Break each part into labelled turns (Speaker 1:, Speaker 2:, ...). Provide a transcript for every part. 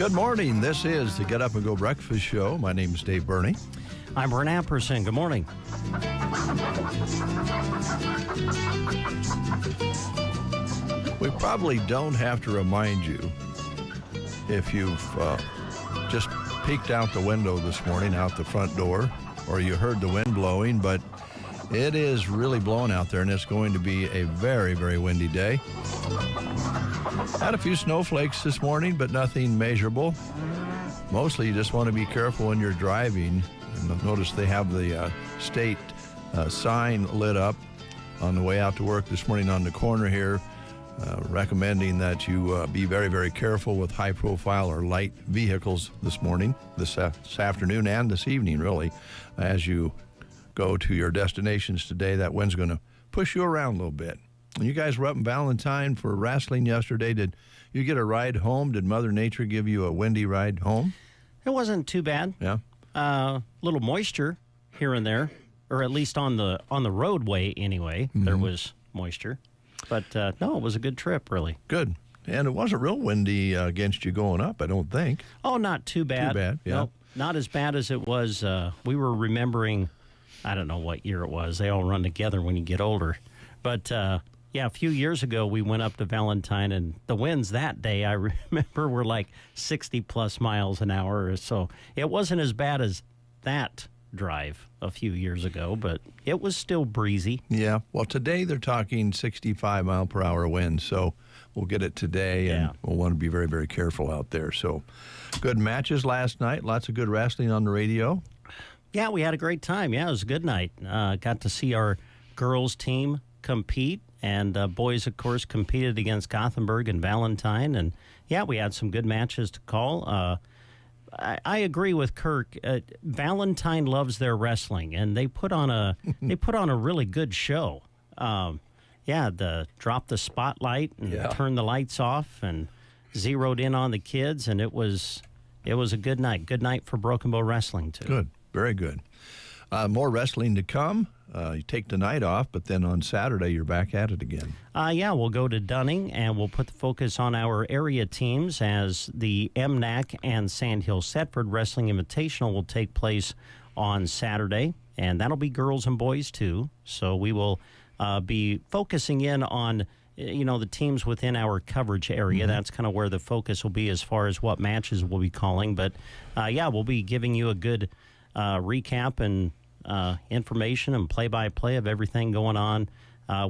Speaker 1: Good morning. This is the Get Up and Go Breakfast Show. My name is Dave Burney.
Speaker 2: I'm Brent Apperson. Good morning.
Speaker 1: We probably don't have to remind you if you've just peeked out the window this morning, out the front door, or you heard the wind blowing, but it is really blowing out there, and it's going to be a very, very windy day. Had a few snowflakes this morning, but nothing measurable. Mostly you just want to be careful when you're driving. And notice they have the state sign lit up on the way out to work this morning on the corner here, recommending that you be very, very careful with high-profile or light vehicles this morning, this afternoon, and this evening, really, as you go to your destinations today. That wind's going to push you around a little bit. You guys were up in Valentine for wrestling yesterday. Did you get a ride home? Did Mother Nature give you a windy ride home?
Speaker 2: It wasn't too bad.
Speaker 1: Yeah.
Speaker 2: Little moisture here and there, or at least on the roadway anyway. There was moisture. But no, it was a good trip, really.
Speaker 1: Good. And it wasn't real windy against you going up, I don't think.
Speaker 2: Oh, not too bad.
Speaker 1: Too bad, yeah.
Speaker 2: Nope, not as bad as it was. We were remembering, I don't know what year it was. They all run together when you get older. But, yeah, a few years ago, we went up to Valentine, and the winds that day, I remember, were like 60-plus miles an hour. So it wasn't as bad as that drive a few years ago, but it was still breezy.
Speaker 1: Yeah. Well, today they're talking 65-mile-per-hour winds, so we'll get it today, and we'll want to be very, very careful out there. So good matches last night. Lots of good wrestling on the radio.
Speaker 2: Yeah, we had a great time. Yeah, it was a good night. Got to see our girls' team compete. And boys, of course, competed against Gothenburg and Valentine. And, yeah, we had some good matches to call. I agree with Kirk. Valentine loves their wrestling, and they put on a really good show. Dropped the spotlight and turned the lights off and zeroed in on the kids, and it was a good night. Good night for Broken Bow Wrestling, too.
Speaker 1: Good. Very good. More wrestling to come. You take the night off, but then on Saturday you're back at it again.
Speaker 2: We'll go to Dunning, and we'll put the focus on our area teams as the MNAC and Sandhill Setford Wrestling Invitational will take place on Saturday, and that'll be girls and boys too. So we will be focusing in on the teams within our coverage area. That's kind of where the focus will be as far as what matches we'll be calling. But we'll be giving you a good recap and information and play-by-play of everything going on.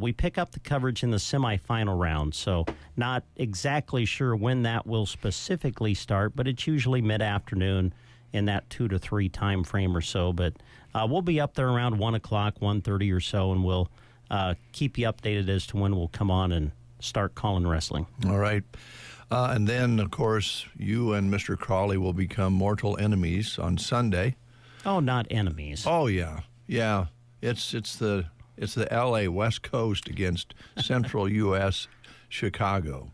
Speaker 2: We pick up the coverage in the semifinal round, so not exactly sure when that will specifically start, but it's usually mid-afternoon in that 2 to 3 time frame or so. But we'll be up there around 1 o'clock, 1:30 or so, and we'll keep you updated as to when we'll come on and start calling wrestling.
Speaker 1: All right. And then, of course, you and Mr. Crawley will become mortal enemies on Sunday.
Speaker 2: Oh, not enemies.
Speaker 1: Oh, yeah. Yeah. It's the L.A. West Coast against Central U.S. Chicago.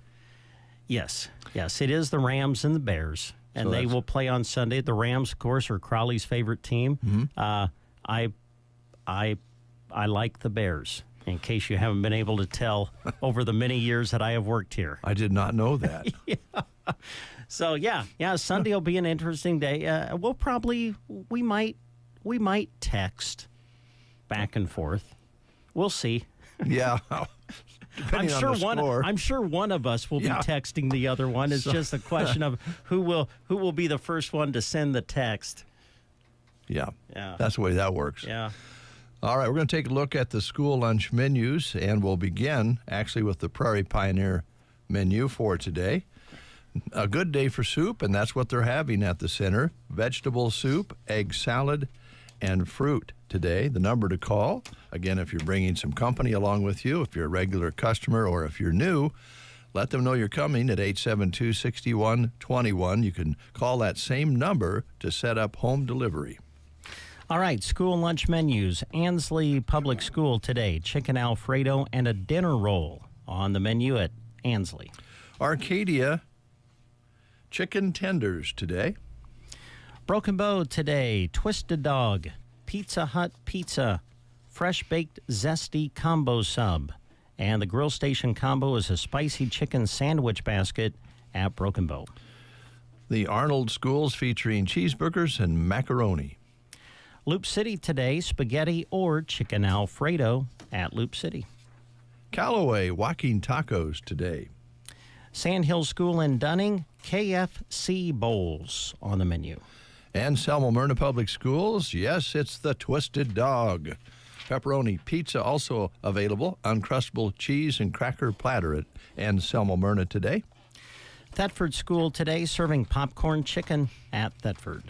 Speaker 2: Yes. It is the Rams and the Bears, and so they will play on Sunday. The Rams, of course, are Crawley's favorite team. I like the Bears, in case you haven't been able to tell over the many years that I have worked here.
Speaker 1: I did not know that.
Speaker 2: Yeah. So, Sunday will be an interesting day. We might text back and forth. We'll see.
Speaker 1: Yeah.
Speaker 2: I'm sure one of us will be texting the other one. It's just a question of who will be the first one to send the text.
Speaker 1: Yeah. That's the way that works.
Speaker 2: Yeah.
Speaker 1: All right, we're going to take a look at the school lunch menus, and we'll begin actually with the Prairie Pioneer menu for today. A good day for soup, and that's what they're having at the center. Vegetable soup, egg salad, and fruit today. The number to call, again, if you're bringing some company along with you, if you're a regular customer, or if you're new, let them know you're coming at 872-6121. You can call that same number to set up home delivery.
Speaker 2: All right, school lunch menus. Ansley Public School today, chicken Alfredo and a dinner roll on the menu at Ansley.
Speaker 1: Arcadia, chicken tenders today.
Speaker 2: Broken Bow today, Twisted Dog, Pizza Hut Pizza, Fresh Baked Zesty Combo Sub. And the Grill Station Combo is a spicy chicken sandwich basket at Broken Bow.
Speaker 1: The Arnold Schools featuring cheeseburgers and macaroni.
Speaker 2: Loop City today, spaghetti or chicken Alfredo at Loop City.
Speaker 1: Callaway walking tacos today.
Speaker 2: Sandhill School in Dunning, KFC bowls on the menu.
Speaker 1: And Selma Myrna Public Schools, yes, it's the Twisted Dog. Pepperoni pizza also available. Uncrustable cheese and cracker platter at and Selma Myrna today.
Speaker 2: Thetford School today serving popcorn chicken at Thetford.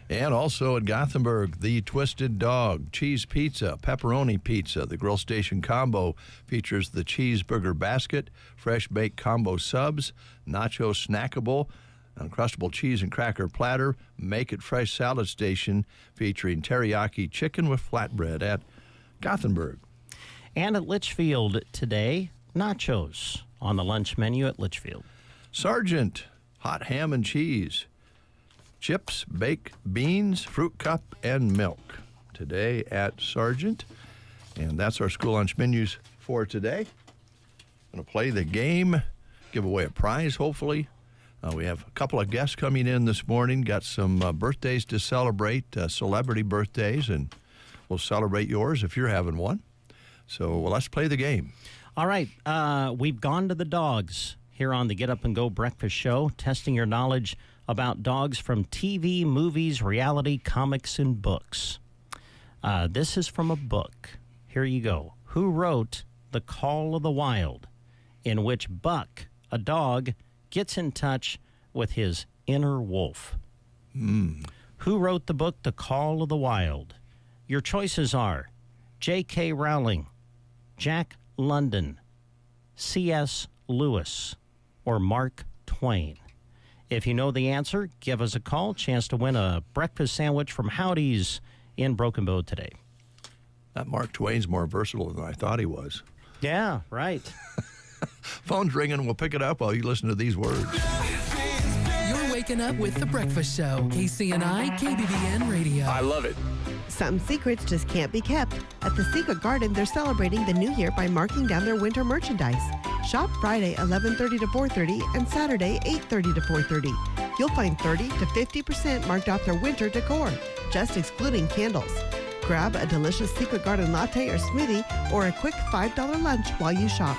Speaker 1: And also at Gothenburg, the Twisted Dog, cheese pizza, pepperoni pizza. The grill station combo features the cheeseburger basket, fresh baked combo subs, nacho snackable, Uncrustable cheese and cracker platter. Make it fresh salad station featuring teriyaki chicken with flatbread at Gothenburg.
Speaker 2: And at Litchfield today, nachos on the lunch menu at Litchfield.
Speaker 1: Sargent, hot ham and cheese. Chips, baked beans, fruit cup, and milk today at Sargent. And that's our school lunch menus for today. Going to play the game, give away a prize, hopefully. We have a couple of guests coming in this morning. Got some birthdays to celebrate, celebrity birthdays, and we'll celebrate yours if you're having one. So let's play the game.
Speaker 2: All right. We've gone to the dogs here on the Get Up and Go Breakfast Show, testing your knowledge about dogs from TV, movies, reality, comics, and books. This is from a book. Here you go. Who wrote The Call of the Wild, in which Buck, a dog, gets in touch with his inner wolf? Who wrote the book The Call of the Wild? Your choices are J.K. Rowling, Jack London, C.S. Lewis, or Mark Twain. If you know the answer, give us a call. Chance to win a breakfast sandwich from Howdy's in Broken Bow today.
Speaker 1: That Mark Twain's more versatile than I thought he was.
Speaker 2: Yeah, right.
Speaker 1: Phone's ringing. We'll pick it up while you listen to these words.
Speaker 3: You're waking up with The Breakfast Show. KCNI, KBBN Radio.
Speaker 4: I love it.
Speaker 5: Some secrets just can't be kept. At the Secret Garden, they're celebrating the new year by marking down their winter merchandise. Shop Friday 11:30 to 4:30 and Saturday 8:30 to 4:30. You'll find 30 to 50% marked off their winter decor, just excluding candles. Grab a delicious Secret Garden latte or smoothie or a quick $5 lunch while you shop.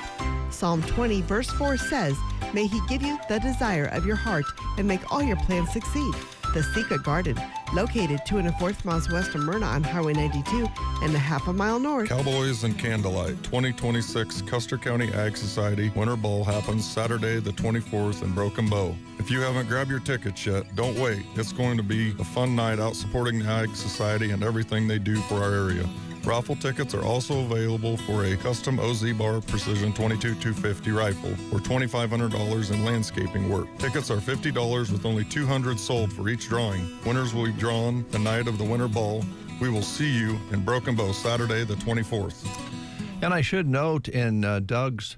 Speaker 5: Psalm 20 verse 4 says, "May he give you the desire of your heart and make all your plans succeed." The Secret Garden, located 2 1/4 miles west of Myrna on Highway 92 and a half a mile north.
Speaker 6: Cowboys and Candlelight 2026 Custer County Ag Society Winter Bowl happens Saturday the 24th in Broken Bow. If you haven't grabbed your tickets yet, don't wait. It's going to be a fun night out supporting the Ag Society and everything they do for our area. Raffle tickets are also available for a custom OZ Bar Precision 22-250 rifle or $2,500 in landscaping work. Tickets are $50 with only 200 sold for each drawing. Winners will be drawn the night of the Winter Ball. We will see you in Broken Bow Saturday the 24th.
Speaker 1: And I should note in Doug's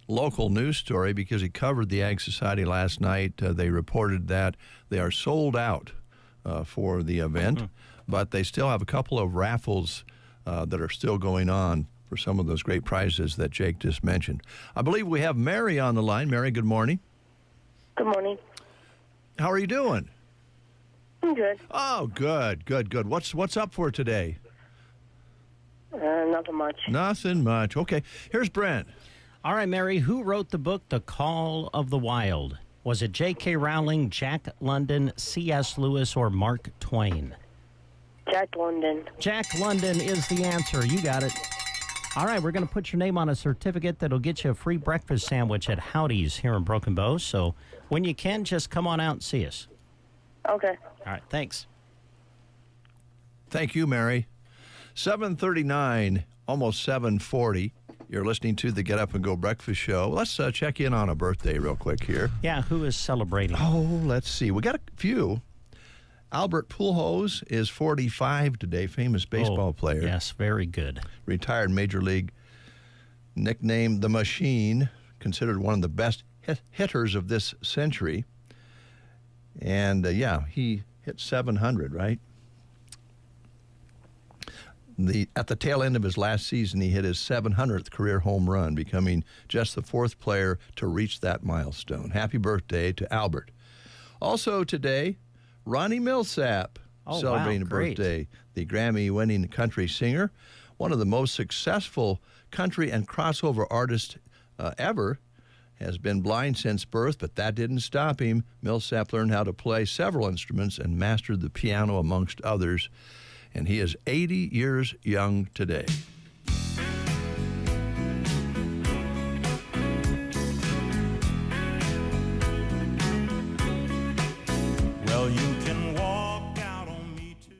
Speaker 1: local news story, because he covered the Ag Society last night, they reported that they are sold out for the event, but they still have a couple of raffles that are still going on for some of those great prizes that Jake just mentioned. I believe we have Mary on the line. Mary, good morning.
Speaker 7: Good morning.
Speaker 1: How are you doing?
Speaker 7: I'm good.
Speaker 1: Oh, good. What's up for today?
Speaker 7: Nothing much.
Speaker 1: Nothing much. Okay, here's Brent.
Speaker 2: All right, Mary, who wrote the book The Call of the Wild? Was it J.K. Rowling, Jack London, C.S. Lewis, or Mark Twain?
Speaker 7: Jack London.
Speaker 2: Jack London is the answer. You got it. All right, we're going to put your name on a certificate that'll get you a free breakfast sandwich at Howdy's here in Broken Bow. So when you can, just come on out and see us.
Speaker 7: Okay.
Speaker 2: All right, thanks.
Speaker 1: Thank you, Mary. 7:39, almost 7:40. You're listening to the Get Up and Go Breakfast Show. Let's check in on a birthday real quick here.
Speaker 2: Yeah, who is celebrating?
Speaker 1: Oh, let's see. We got a few. Albert Pujols is 45 today, famous baseball player.
Speaker 2: Yes, very good.
Speaker 1: Retired Major League, nicknamed the Machine, considered one of the best hitters of this century. And, he hit 700, right? At the tail end of his last season, he hit his 700th career home run, becoming just the 4th player to reach that milestone. Happy birthday to Albert. Also today, Ronnie Millsap
Speaker 2: Oh,
Speaker 1: celebrating
Speaker 2: wow,
Speaker 1: a
Speaker 2: great.
Speaker 1: birthday. The Grammy-winning country singer, one of the most successful country and crossover artists ever, has been blind since birth, but that didn't stop him. Millsap learned how to play several instruments and mastered the piano, amongst others. And he is 80 years young today.
Speaker 4: Well, you can walk out on me too.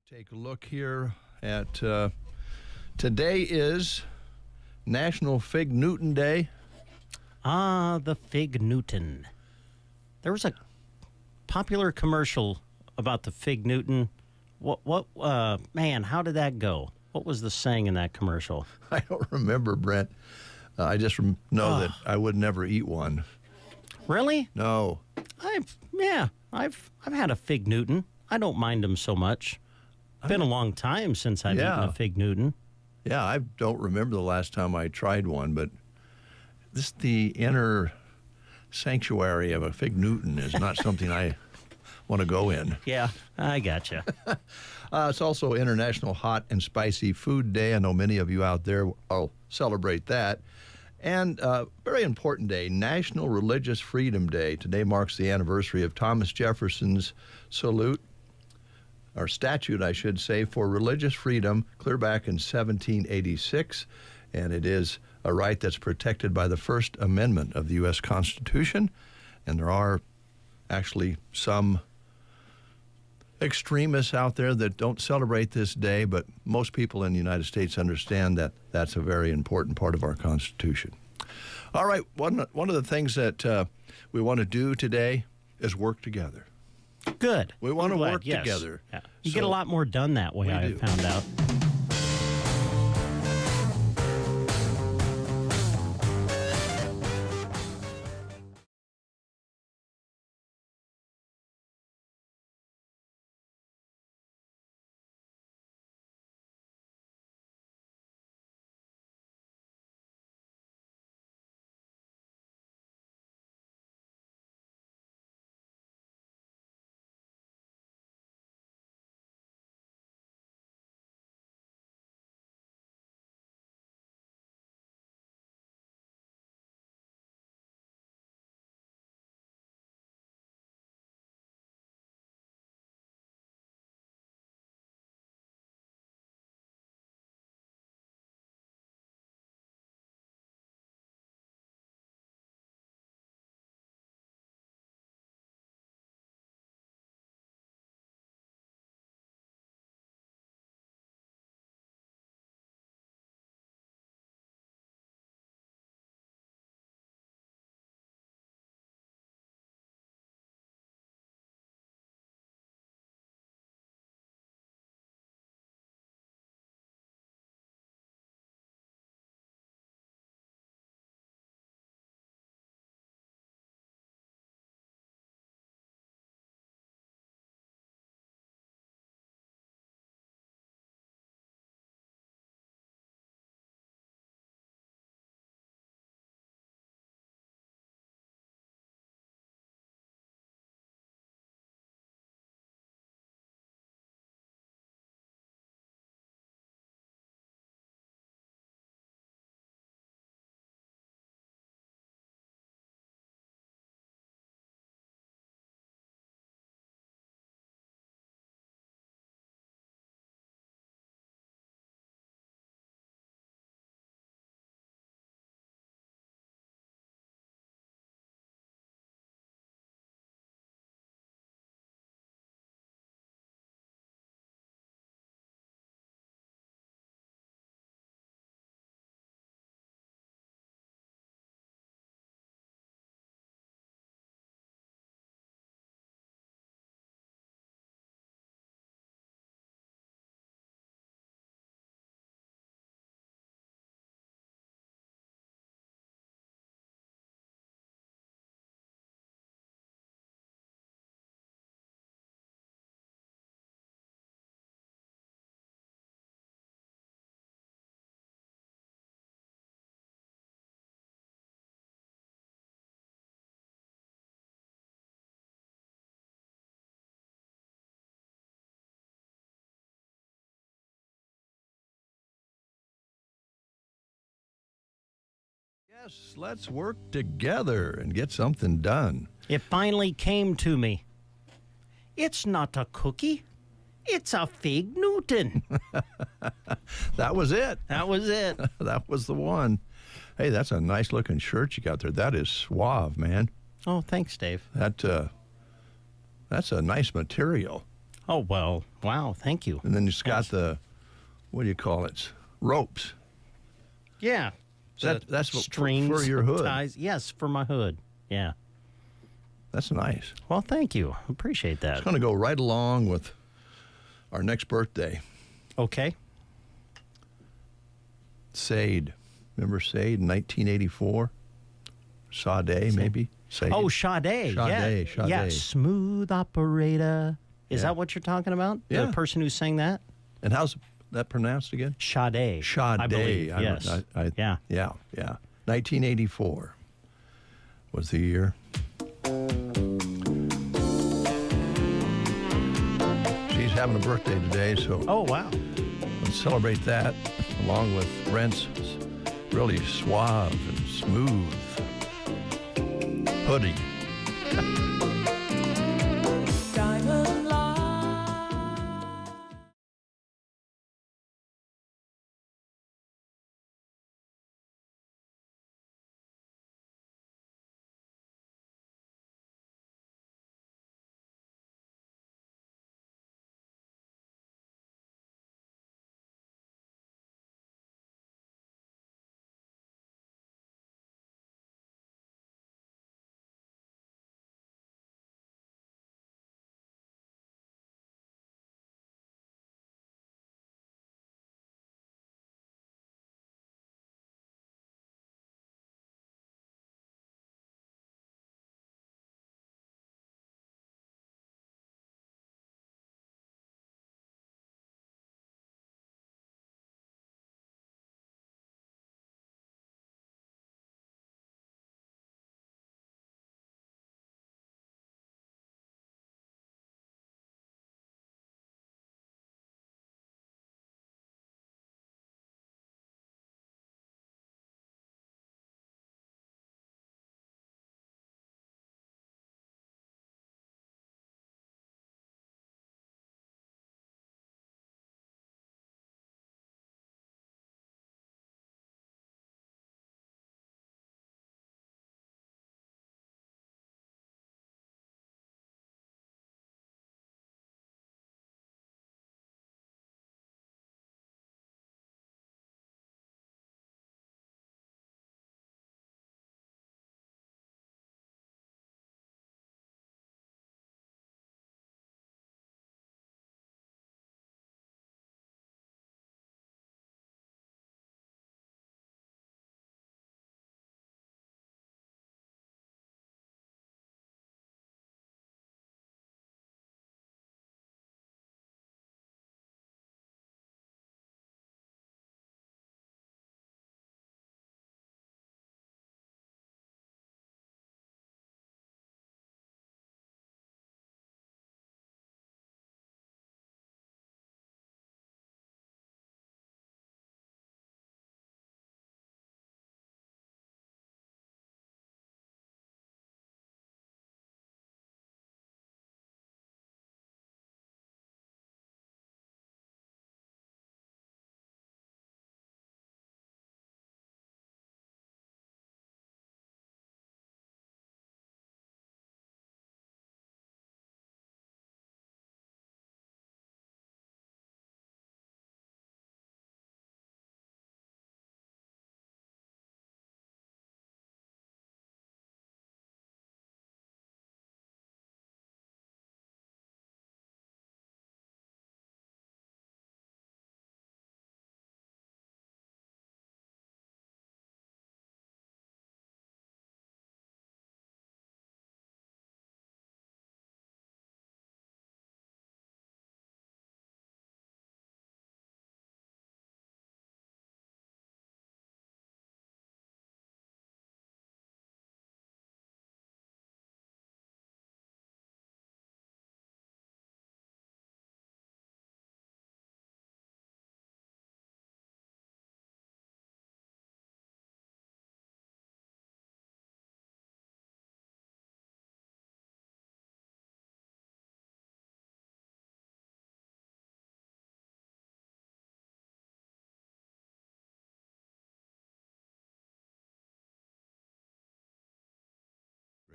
Speaker 1: Take a look here at today is National Fig Newton Day.
Speaker 2: Ah, the Fig Newton. There was a popular commercial about the Fig Newton. Man, how did that go? What was the saying in that commercial?
Speaker 1: I don't remember, Brent. I just know that I would never eat one.
Speaker 2: Really?
Speaker 1: No.
Speaker 2: I've had a Fig Newton. I don't mind them so much. Been a long time since I've eaten a Fig Newton.
Speaker 1: Yeah, I don't remember the last time I tried one, but the inner sanctuary of a Fig Newton is not something I want to go in.
Speaker 2: Yeah, I gotcha.
Speaker 1: It's also International Hot and Spicy Food Day. I know many of you out there will celebrate that. And very important day, National Religious Freedom Day. Today marks the anniversary of Thomas Jefferson's statute, I should say, for religious freedom, clear back in 1786. And it is a right that's protected by the First Amendment of the U.S. Constitution. And there are actually some extremists out there that don't celebrate this day, but most people in the United States understand that that's a very important part of our Constitution. All right, one of the things that we want to do today is work together.
Speaker 2: Good.
Speaker 1: We want to
Speaker 2: I'm glad,
Speaker 1: work
Speaker 2: yes.
Speaker 1: together.
Speaker 2: Yeah. You
Speaker 1: So-
Speaker 2: get a lot more done that way,
Speaker 1: We
Speaker 2: I
Speaker 1: do.
Speaker 2: found out.
Speaker 1: Yes, let's work together and get something done.
Speaker 2: It finally came to me. It's not a cookie. It's a fig Newton.
Speaker 1: That was it.
Speaker 2: That was it.
Speaker 1: That was the one. Hey, that's a nice looking shirt you got there. That is suave, man.
Speaker 2: Oh, thanks, Dave.
Speaker 1: That's a nice material.
Speaker 2: Oh, well, wow, thank you.
Speaker 1: And then it's got
Speaker 2: Yes.
Speaker 1: the, what do you call it? Ropes.
Speaker 2: Yeah.
Speaker 1: That's what,
Speaker 2: strings
Speaker 1: for your hood.
Speaker 2: Ties. Yes, for my hood. Yeah.
Speaker 1: That's nice.
Speaker 2: Well, thank you. Appreciate that.
Speaker 1: It's going to go right along with our next birthday.
Speaker 2: Okay.
Speaker 1: Sade. Remember Sade in 1984? Sade, maybe? Sade.
Speaker 2: Oh, Sade.
Speaker 1: Sade,
Speaker 2: Yeah. Yeah.
Speaker 1: Sade.
Speaker 2: Smooth operator. Is
Speaker 1: Yeah.
Speaker 2: that what you're talking about?
Speaker 1: Yeah.
Speaker 2: The person who sang that?
Speaker 1: And how's that pronounced again?
Speaker 2: Sade.
Speaker 1: Sade.
Speaker 2: I believe. Yes. Yeah.
Speaker 1: Yeah. 1984 was the year. She's having a birthday today, so
Speaker 2: Oh, wow.
Speaker 1: let's celebrate that along with Brent's really suave and smooth hoodie.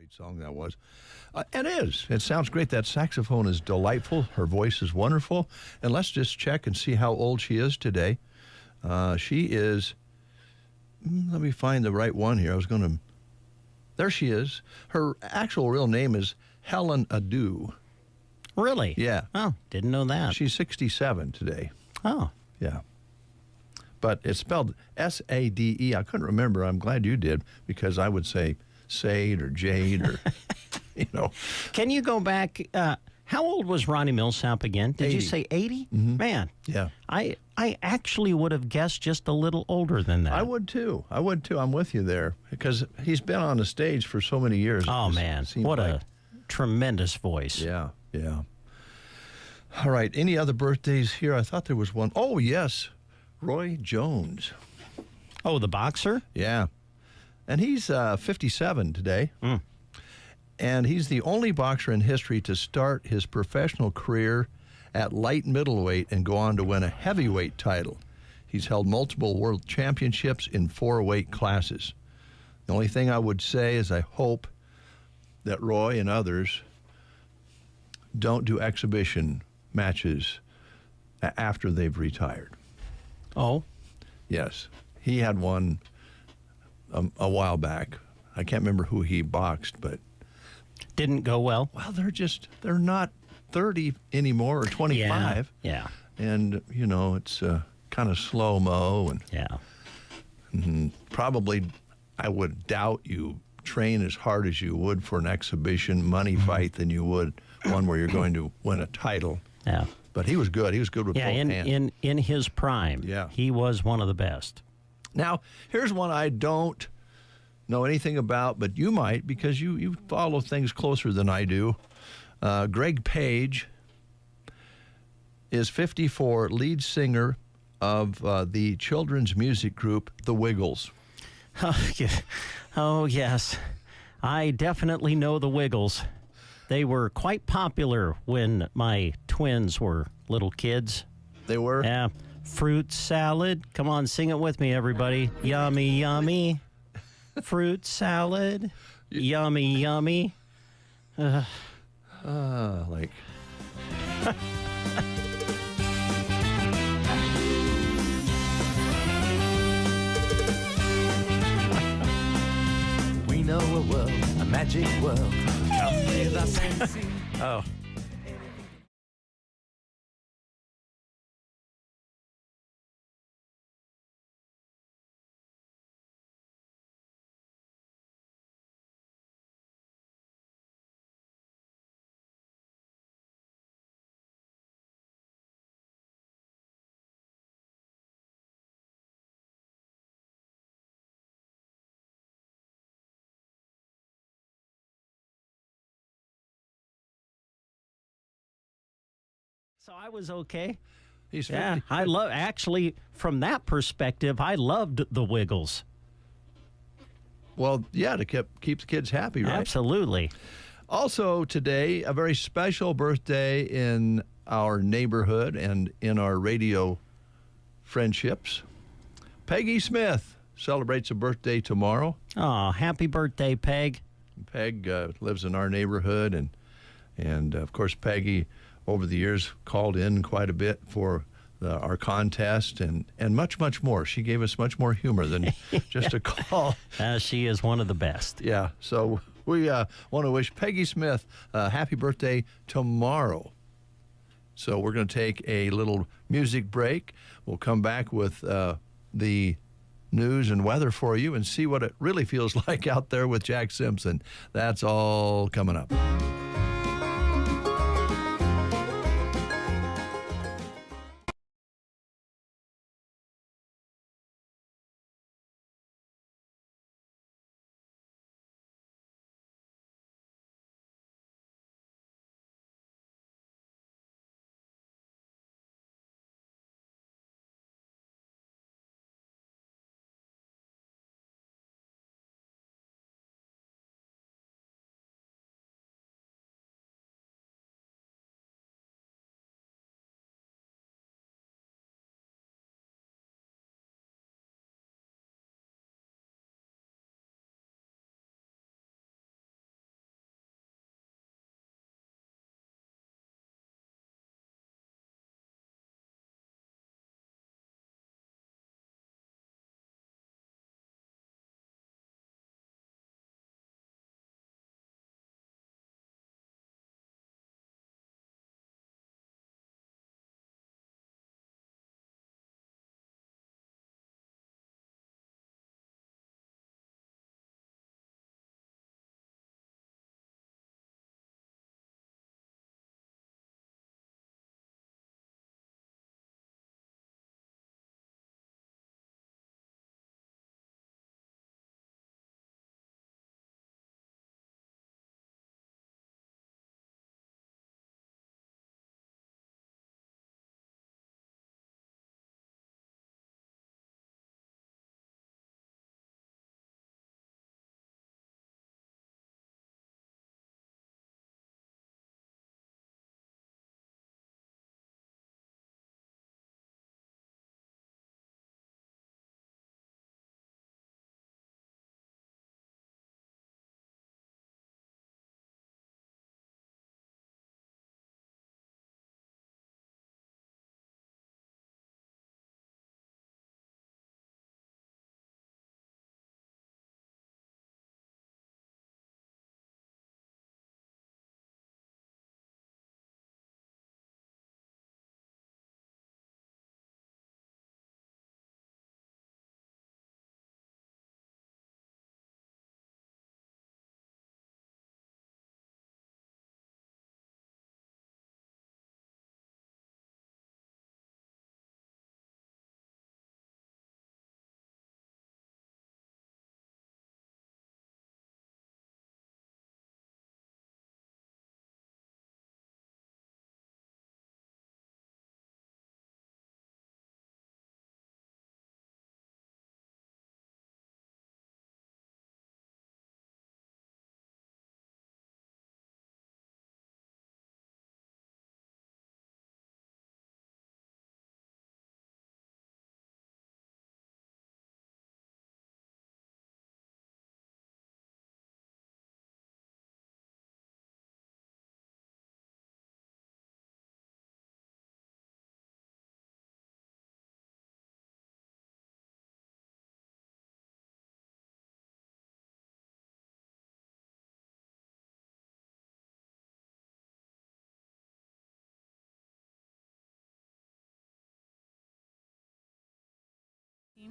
Speaker 1: Great song that was. It is. It sounds great. That saxophone is delightful. Her voice is wonderful. And let's just check and see how old she is today. She is, let me find the right one here. There she is. Her actual real name is Helen Adu.
Speaker 2: Really?
Speaker 1: Yeah.
Speaker 2: Oh, didn't know that.
Speaker 1: She's 67 today.
Speaker 2: Oh.
Speaker 1: Yeah. But it's spelled S-A-D-E. I couldn't remember. I'm glad you did, because I would say Sade or Jade or,
Speaker 2: Can you go back? How old was Ronnie Millsap again? Did
Speaker 1: 80.
Speaker 2: you say 80? Mm-hmm. Man.
Speaker 1: Yeah.
Speaker 2: I actually would have guessed just a little older than that.
Speaker 1: I would too. I'm with you there, because he's been on the stage for so many years.
Speaker 2: Oh, man. What a tremendous voice.
Speaker 1: Yeah. All right. Any other birthdays here? I thought there was one. Oh, yes. Roy Jones.
Speaker 2: Oh, the boxer?
Speaker 1: Yeah. And he's 57 today.
Speaker 2: Mm.
Speaker 1: And he's the only boxer in history to start his professional career at light middleweight and go on to win a heavyweight title. He's held multiple world championships in 4 weight classes. The only thing I would say is I hope that Roy and others don't do exhibition matches after they've retired.
Speaker 2: Oh?
Speaker 1: Yes. He had one a while back. I can't remember who he boxed, but
Speaker 2: Didn't go well?
Speaker 1: well, they're not 30 anymore or 25.
Speaker 2: Yeah.
Speaker 1: And, it's kind of slow-mo. And
Speaker 2: Yeah.
Speaker 1: probably I would doubt you train as hard as you would for an exhibition money fight than you would one where you're going to win a title.
Speaker 2: Yeah.
Speaker 1: But he was good. He was good with
Speaker 2: Yeah,
Speaker 1: both hands.
Speaker 2: in his prime.
Speaker 1: Yeah.
Speaker 2: He was one of the best.
Speaker 1: Now, here's one I don't know anything about, but you might, because you follow things closer than I do. Greg Page is 54, lead singer of the children's music group, The Wiggles.
Speaker 2: Oh, yes. I definitely know the Wiggles. They were quite popular when my twins were little kids.
Speaker 1: They were?
Speaker 2: Yeah. Fruit salad. Come on, sing it with me, everybody. Yummy, yummy. Fruit salad. Yummy, yummy.
Speaker 1: Like...
Speaker 8: We know a world, a magic world. Come with us and see.
Speaker 2: Oh. So I was okay.
Speaker 1: He's 50.
Speaker 2: Yeah, actually, from that perspective, I loved the Wiggles.
Speaker 1: Well, yeah, to keep the kids happy, right?
Speaker 2: Absolutely.
Speaker 1: Also today, a very special birthday in our neighborhood and in our radio friendships. Peggy Smith celebrates a birthday tomorrow.
Speaker 2: Oh, happy birthday, Peg.
Speaker 1: Peg lives in our neighborhood, and of course, Peggy, over the years, called in quite a bit for our contest and much, much more. She gave us much more humor than just a call.
Speaker 2: She is one of the best.
Speaker 1: Yeah, so we want to wish Peggy Smith a happy birthday tomorrow. So we're going to take a little music break. We'll come back with the news and weather for you and see what it really feels like out there with Jack Simpson. That's all coming up.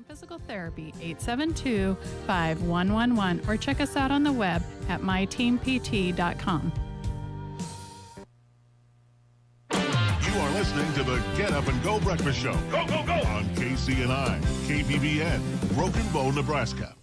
Speaker 9: Physical Therapy, 872-5111, or check us out on the web at myteampt.com.
Speaker 10: You are listening to the Get Up and Go Breakfast Show. Go, go, go! On KCNI, KBBN, Broken Bow, Nebraska.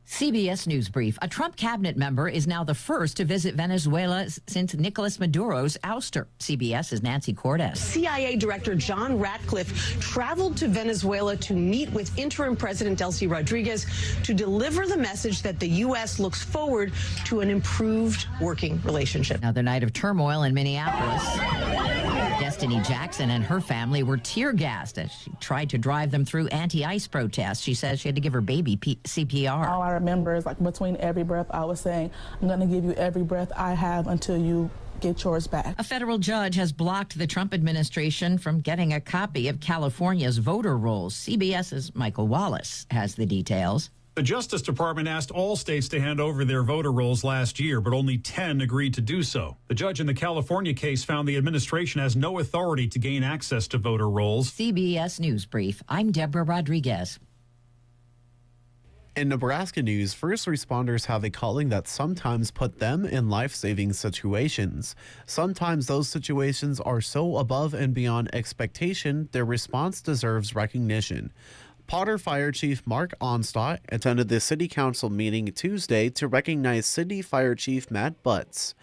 Speaker 11: CBS News Brief. A Trump cabinet member is now the first to visit Venezuela since Nicolas Maduro's ouster. CBS's Nancy Cordes.
Speaker 12: CIA Director John Ratcliffe traveled to Venezuela to meet with interim President Delcy Rodriguez to deliver the message that the U.S. looks forward to an improved working relationship.
Speaker 11: Another night of turmoil in Minneapolis. Destiny Jackson and her family were tear gassed as she tried to drive them through anti-ICE protests. She says she had to give her baby CPR.
Speaker 13: All I remember is, like, between every breath, I was saying, I'm going to give you every breath I have until you get yours back.
Speaker 11: A federal judge has blocked the Trump administration from getting a copy of California's voter rolls. CBS's Michael Wallace has the details.
Speaker 14: The Justice Department asked all states to hand over their voter rolls last year, but only 10 agreed to do so. The judge in the California case found the administration has no authority to gain access to voter rolls.
Speaker 11: CBS News Brief. I'm Deborah Rodriguez.
Speaker 15: In Nebraska news, first responders have a calling that sometimes put them in life-saving situations. Sometimes those situations are so above and beyond expectation, their response deserves recognition. Potter Fire Chief Mark Onstadt attended the City Council meeting Tuesday to recognize City Fire Chief Matt Butts.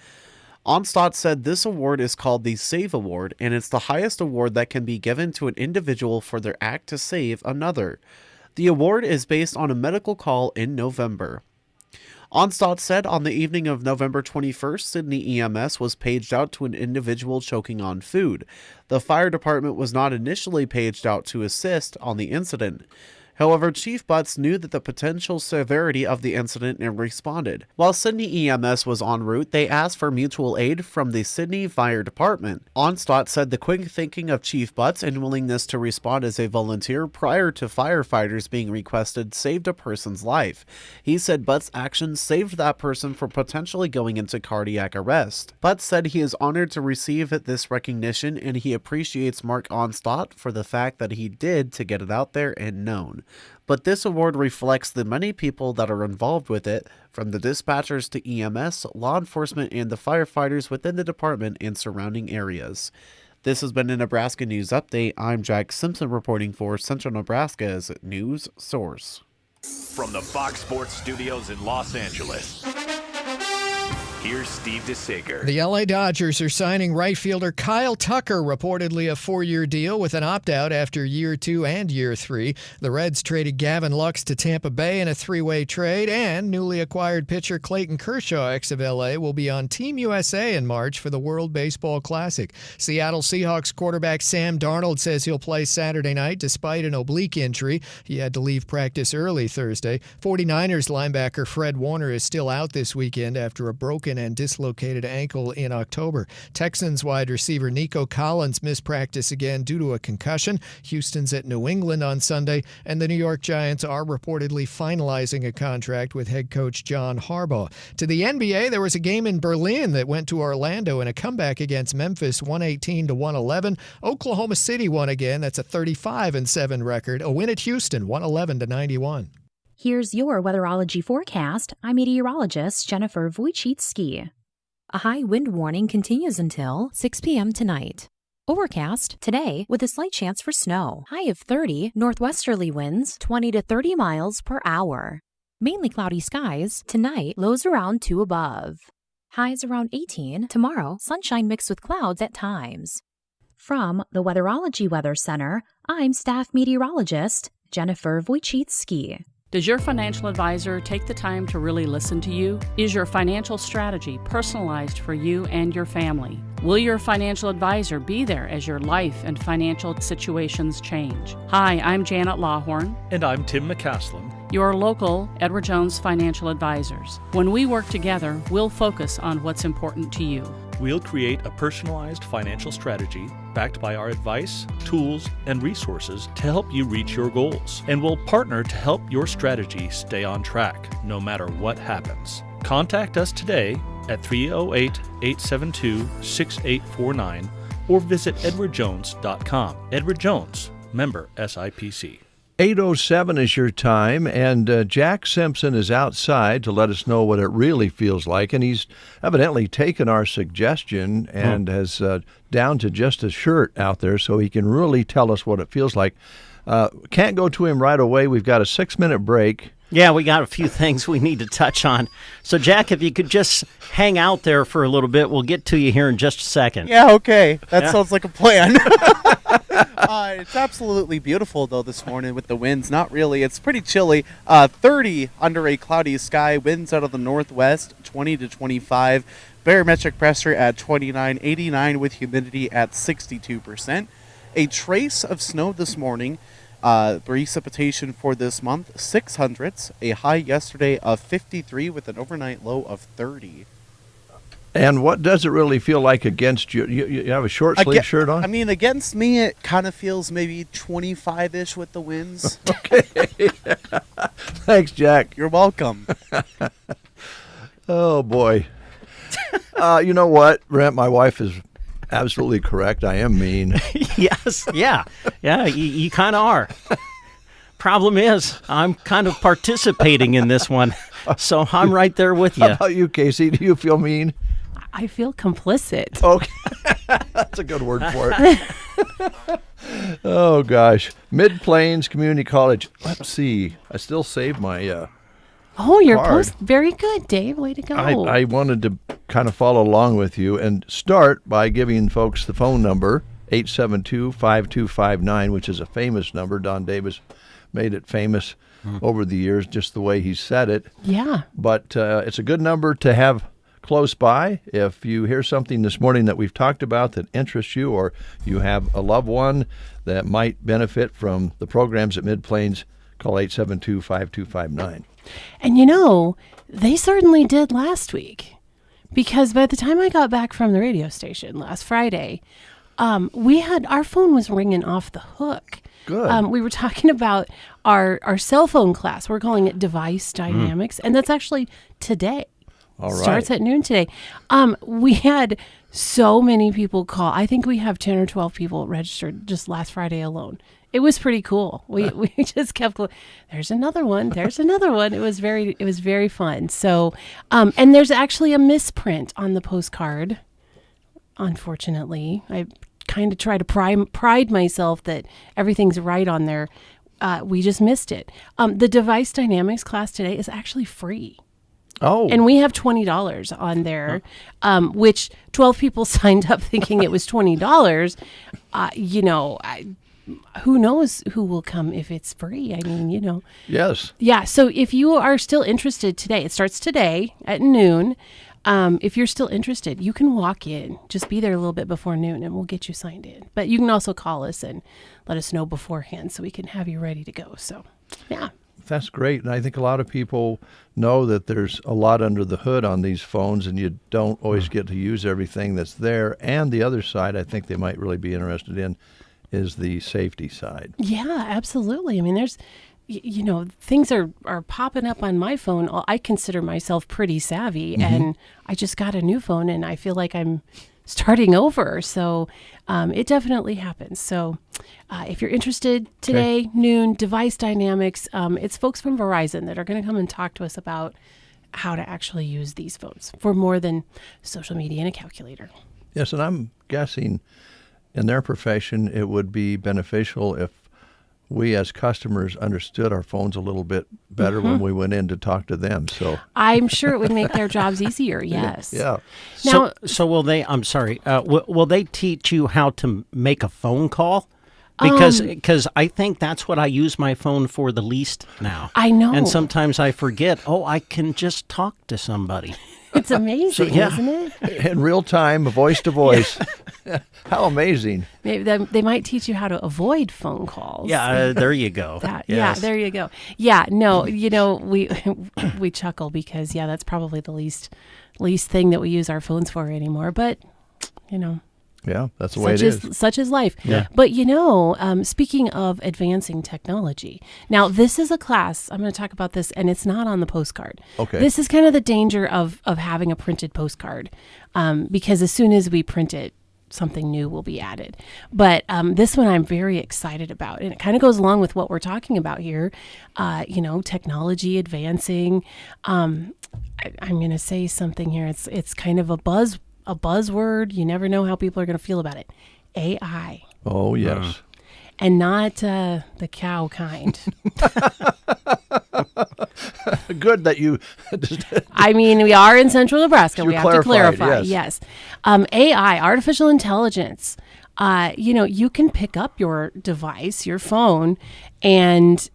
Speaker 15: Onstadt said this award is called the SAVE Award, and it's the highest award that can be given to an individual for their act to save another. The award is based on a medical call in November. Onstadt said on the evening of November 21st, Sydney EMS was paged out to an individual choking on food. The fire department was not initially paged out to assist on the incident. However, Chief Butts knew that the potential severity of the incident and responded. While Sydney EMS was en route, they asked for mutual aid from the Sydney Fire Department. Onstadt said the quick thinking of Chief Butts and willingness to respond as a volunteer prior to firefighters being requested saved a person's life. He said Butts' actions saved that person from potentially going into cardiac arrest. Butts said he is honored to receive this recognition and he appreciates Mark Onstadt for the fact that he did to get it out there and known. But this award reflects the many people that are involved with it, from the dispatchers to EMS, law enforcement, and the firefighters within the department and surrounding areas. This has been a Nebraska News Update. I'm Jack Simpson reporting for Central Nebraska's News Source.
Speaker 16: From the Fox Sports Studios in Los Angeles, here's Steve DeSager.
Speaker 17: The LA Dodgers are signing right fielder Kyle Tucker, reportedly a 4-year deal with an opt-out after year 2 and year 3. The Reds traded Gavin Lux to Tampa Bay in a 3-way trade, and newly acquired pitcher Clayton Kershaw, ex of LA, will be on Team USA in March for the World Baseball Classic. Seattle Seahawks quarterback Sam Darnold says he'll play Saturday night despite an oblique injury. He had to leave practice early Thursday. 49ers linebacker Fred Warner is still out this weekend after a broken and dislocated ankle in October. Texans wide receiver Nico Collins missed practice again due to a concussion. Houston's at New England on Sunday, and the New York Giants are reportedly finalizing a contract with head coach John Harbaugh. To the NBA, there was a game in Berlin that went to Orlando in a comeback against Memphis, 118-111. Oklahoma City won again. That's a 35-7 record. A win at Houston, 111-91.
Speaker 18: Here's your weatherology forecast. I'm meteorologist Jennifer Wojcicki. A high wind warning continues until 6 p.m. tonight. Overcast today with a slight chance for snow. High of 30, northwesterly winds 20 to 30 miles per hour. Mainly cloudy skies tonight, lows around 2 above. Highs around 18. Tomorrow, sunshine mixed with clouds at times. From the Weatherology Weather Center, I'm staff meteorologist Jennifer Wojcicki.
Speaker 9: Does your financial advisor take the time to really listen to you? Is your financial strategy personalized for you and your family? Will your financial advisor be there as your life and financial situations change? Hi, I'm Janet Lawhorn.
Speaker 19: And I'm Tim McCaslin.
Speaker 9: Your local Edward Jones financial advisors. When we work together, we'll focus on what's important to you.
Speaker 19: We'll create a personalized financial strategy backed by our advice, tools, and resources to help you reach your goals. And we'll partner to help your strategy stay on track, no matter what happens. Contact us today at 308-872-6849 or visit edwardjones.com. Edward Jones, member SIPC.
Speaker 1: 8:07 is your time, and Jack Simpson is outside to let us know what it really feels like, and he's evidently taken our suggestion and has down to just a shirt out there so he can really tell us what it feels like. Can't go to him right away. We've got a 6-minute break.
Speaker 2: Yeah, we got a few things we need to touch on. So, Jack, if you could just hang out there for a little bit, we'll get to you here in just a second.
Speaker 20: Yeah, okay. That sounds like a plan. It's absolutely beautiful, though, this morning with the winds. Not really. It's pretty chilly. 30 under a cloudy sky. Winds out of the northwest, 20 to 25. Barometric pressure at 29, 89 with humidity at 62%. A trace of snow this morning. Precipitation for this month, 600s. A high yesterday of 53 with an overnight low of 30.
Speaker 1: And what does it really feel like against you? You have a short sleeve shirt on?
Speaker 20: I mean, against me, it kind of feels maybe 25-ish with the winds.
Speaker 1: Okay. Thanks, Jack.
Speaker 20: You're welcome.
Speaker 1: Oh, boy. You know what, Brent? My wife is absolutely correct. I am mean.
Speaker 2: Yes. Yeah. Yeah, you kind of are. Problem is, I'm kind of participating in this one, so I'm right there with you.
Speaker 1: How about you, Casey? Do you feel mean?
Speaker 21: I feel complicit.
Speaker 1: Okay. That's a good word for it. Oh, gosh. Mid-Plains Community College. Let's see. I still saved my
Speaker 21: Oh, your
Speaker 1: card.
Speaker 21: post. Very good, Dave. Way to go.
Speaker 1: I wanted to kind of follow along with you and start by giving folks the phone number, 872-5259, which is a famous number. Don Davis made it famous over the years, just the way he said it.
Speaker 21: Yeah.
Speaker 1: But it's a good number to have close by. If you hear something this morning that we've talked about that interests you, or you have a loved one that might benefit from the programs at Mid-Plains, call 872-5259.
Speaker 21: And you know, they certainly did last week, because by the time I got back from the radio station last Friday, our phone was ringing off the hook.
Speaker 1: Good.
Speaker 21: We were talking about our cell phone class. We're calling it Device Dynamics, and that's actually today.
Speaker 1: All right.
Speaker 21: Starts at noon today. We had so many people call. I think we have 10 or 12 people registered just last Friday alone. It was pretty cool. We just kept going. There's another one. There's another one. It was very fun. So, and there's actually a misprint on the postcard. Unfortunately, I kind of try to pride myself that everything's right on there. We just missed it. The Device Dynamics class today is actually free.
Speaker 1: Oh.
Speaker 21: And we have $20 on there, which 12 people signed up thinking it was $20. Who knows who will come if it's free? I mean,
Speaker 1: Yes.
Speaker 21: Yeah. So if you are still interested today, it starts today at noon. If you're still interested, you can walk in. Just be there a little bit before noon and we'll get you signed in. But you can also call us and let us know beforehand so we can have you ready to go. So, yeah.
Speaker 1: That's great. And I think a lot of people know that there's a lot under the hood on these phones, and you don't always get to use everything that's there. And the other side I think they might really be interested in is the safety side.
Speaker 21: Yeah, absolutely. I mean, there's, things are popping up on my phone. I consider myself pretty savvy, and I just got a new phone, and I feel like I'm starting over. So it definitely happens. So if you're interested today, noon, Device Dynamics, it's folks from Verizon that are going to come and talk to us about how to actually use these phones for more than social media and a calculator.
Speaker 1: Yes, and I'm guessing in their profession it would be beneficial if we as customers understood our phones a little bit better when we went in to talk to them. So
Speaker 21: I'm sure it would make their jobs easier. Yes.
Speaker 1: Yeah.
Speaker 21: Now,
Speaker 2: so will they? I'm sorry. Will they teach you how to make a phone call? Because I think that's what I use my phone for the least now.
Speaker 21: I know.
Speaker 2: And sometimes I forget. Oh, I can just talk to somebody.
Speaker 21: It's amazing, isn't it?
Speaker 1: In real time, voice to voice. How amazing.
Speaker 21: Maybe they might teach you how to avoid phone calls.
Speaker 2: Yeah, there you go.
Speaker 21: Yeah, there you go. Yeah, no, we chuckle because, that's probably the least thing that we use our phones for anymore. But,
Speaker 1: Yeah, that's the way it is.
Speaker 21: Such is life.
Speaker 1: Yeah.
Speaker 21: But, speaking of advancing technology, now this is a class, I'm going to talk about this, and it's not on the postcard.
Speaker 1: Okay.
Speaker 21: This is kind of the danger of having a printed postcard, because as soon as we print it, something new will be added. But this one I'm very excited about, and it kind of goes along with what we're talking about here. Technology advancing. I'm going to say something here. It's kind of a buzzword. You never know how people are going to feel about it. AI.
Speaker 1: Oh, yes.
Speaker 21: And not the cow kind.
Speaker 1: Good that you...
Speaker 21: I mean, we are in central Nebraska. We have to clarify.
Speaker 1: Yes.
Speaker 21: AI, artificial intelligence. You can pick up your device, your phone, and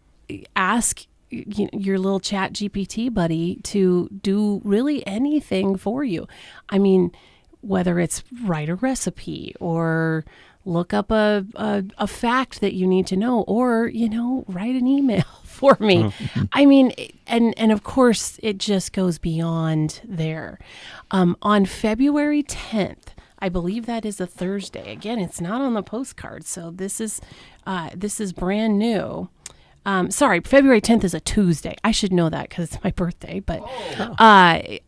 Speaker 21: ask your little chat GPT buddy to do really anything for you. I mean, whether it's write a recipe or look up a fact that you need to know, or, write an email for me. I mean, and of course, it just goes beyond there. On February 10th, I believe that is a Thursday. Again, it's not on the postcard, so this is brand new. February 10th is a Tuesday. I should know that because it's my birthday. But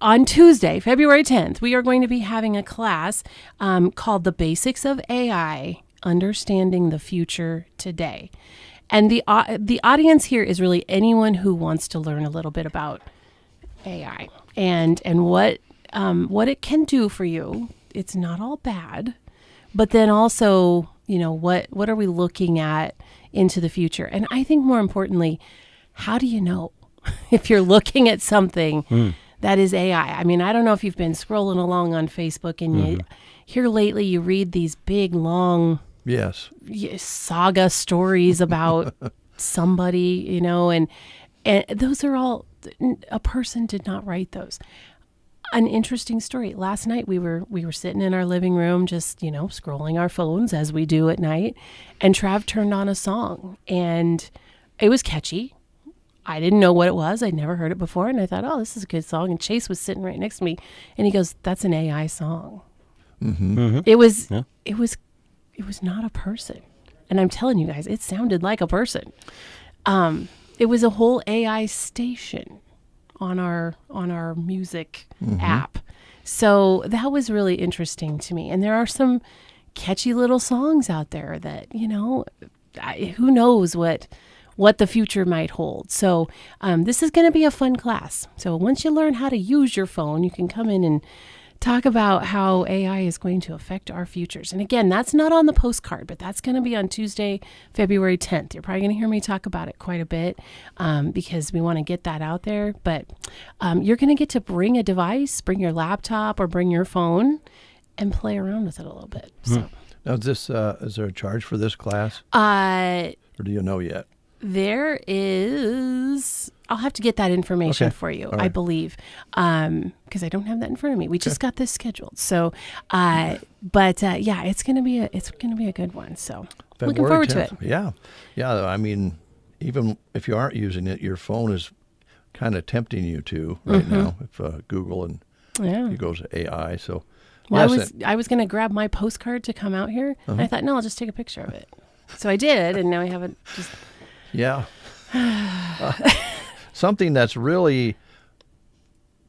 Speaker 21: on Tuesday, February 10th, we are going to be having a class called The Basics of AI, Understanding the Future Today. And the audience here is really anyone who wants to learn a little bit about AI and what it can do for you. It's not all bad, but then also, what are we looking at into the future? And I think more importantly, how do you know if you're looking at something that is AI? I mean, I don't know if you've been scrolling along on Facebook and here lately you read these big, long saga stories about somebody, and those are all, a person did not write those. An interesting story. Last night we were sitting in our living room just, scrolling our phones as we do at night, and Trav turned on a song and it was catchy. I didn't know what it was. I'd never heard it before, and I thought, oh, this is a good song. And Chase was sitting right next to me and he goes, that's an AI song. It was not a person. And I'm telling you guys, it sounded like a person. It was a whole AI station on our music app. So that was really interesting to me. And there are some catchy little songs out there that, who knows what the future might hold. So this is going to be a fun class. So once you learn how to use your phone, you can come in and talk about how AI is going to affect our futures. And again, that's not on the postcard, but that's going to be on Tuesday, February 10th. You're probably going to hear me talk about it quite a bit because we want to get that out there. But you're going to get to bring a device, bring your laptop or bring your phone and play around with it a little bit. So.
Speaker 1: Now, is there a charge for this class? Or do you know yet?
Speaker 21: There is. I'll have to get that information for you, I believe, because I don't have that in front of me. We just got this scheduled, so. It's gonna be a good one. So looking forward to it.
Speaker 1: Yeah. I mean, even if you aren't using it, your phone is kind of tempting you to right now. If Google and it goes AI, so.
Speaker 21: Well, I was gonna grab my postcard to come out here, and I thought, no, I'll just take a picture of it. So I did, and now I have it just.
Speaker 1: Yeah. Something that's really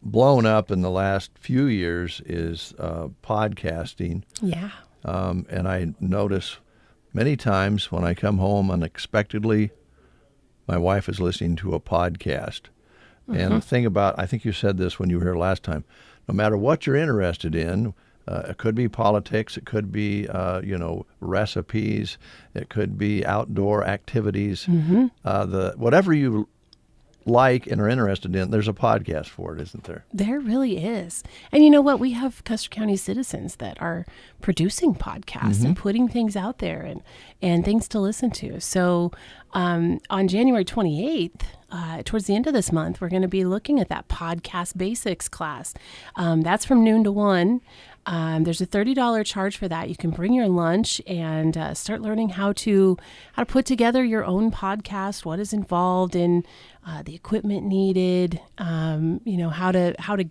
Speaker 1: blown up in the last few years is podcasting.
Speaker 21: Yeah.
Speaker 1: And I notice many times when I come home unexpectedly, my wife is listening to a podcast. And the thing about, I think you said this when you were here last time, no matter what you're interested in, it could be politics, it could be, recipes, it could be outdoor activities, whatever you like and are interested in, there's a podcast for it, isn't there?
Speaker 21: There really is. And you know what? We have Custer County citizens that are producing podcasts and putting things out there and things to listen to. So on January 28th, towards the end of this month, we're going to be looking at that podcast basics class. That's from noon to 1. There's a $30 charge for that. You can bring your lunch and start learning how to put together your own podcast, what is involved in the equipment needed, how to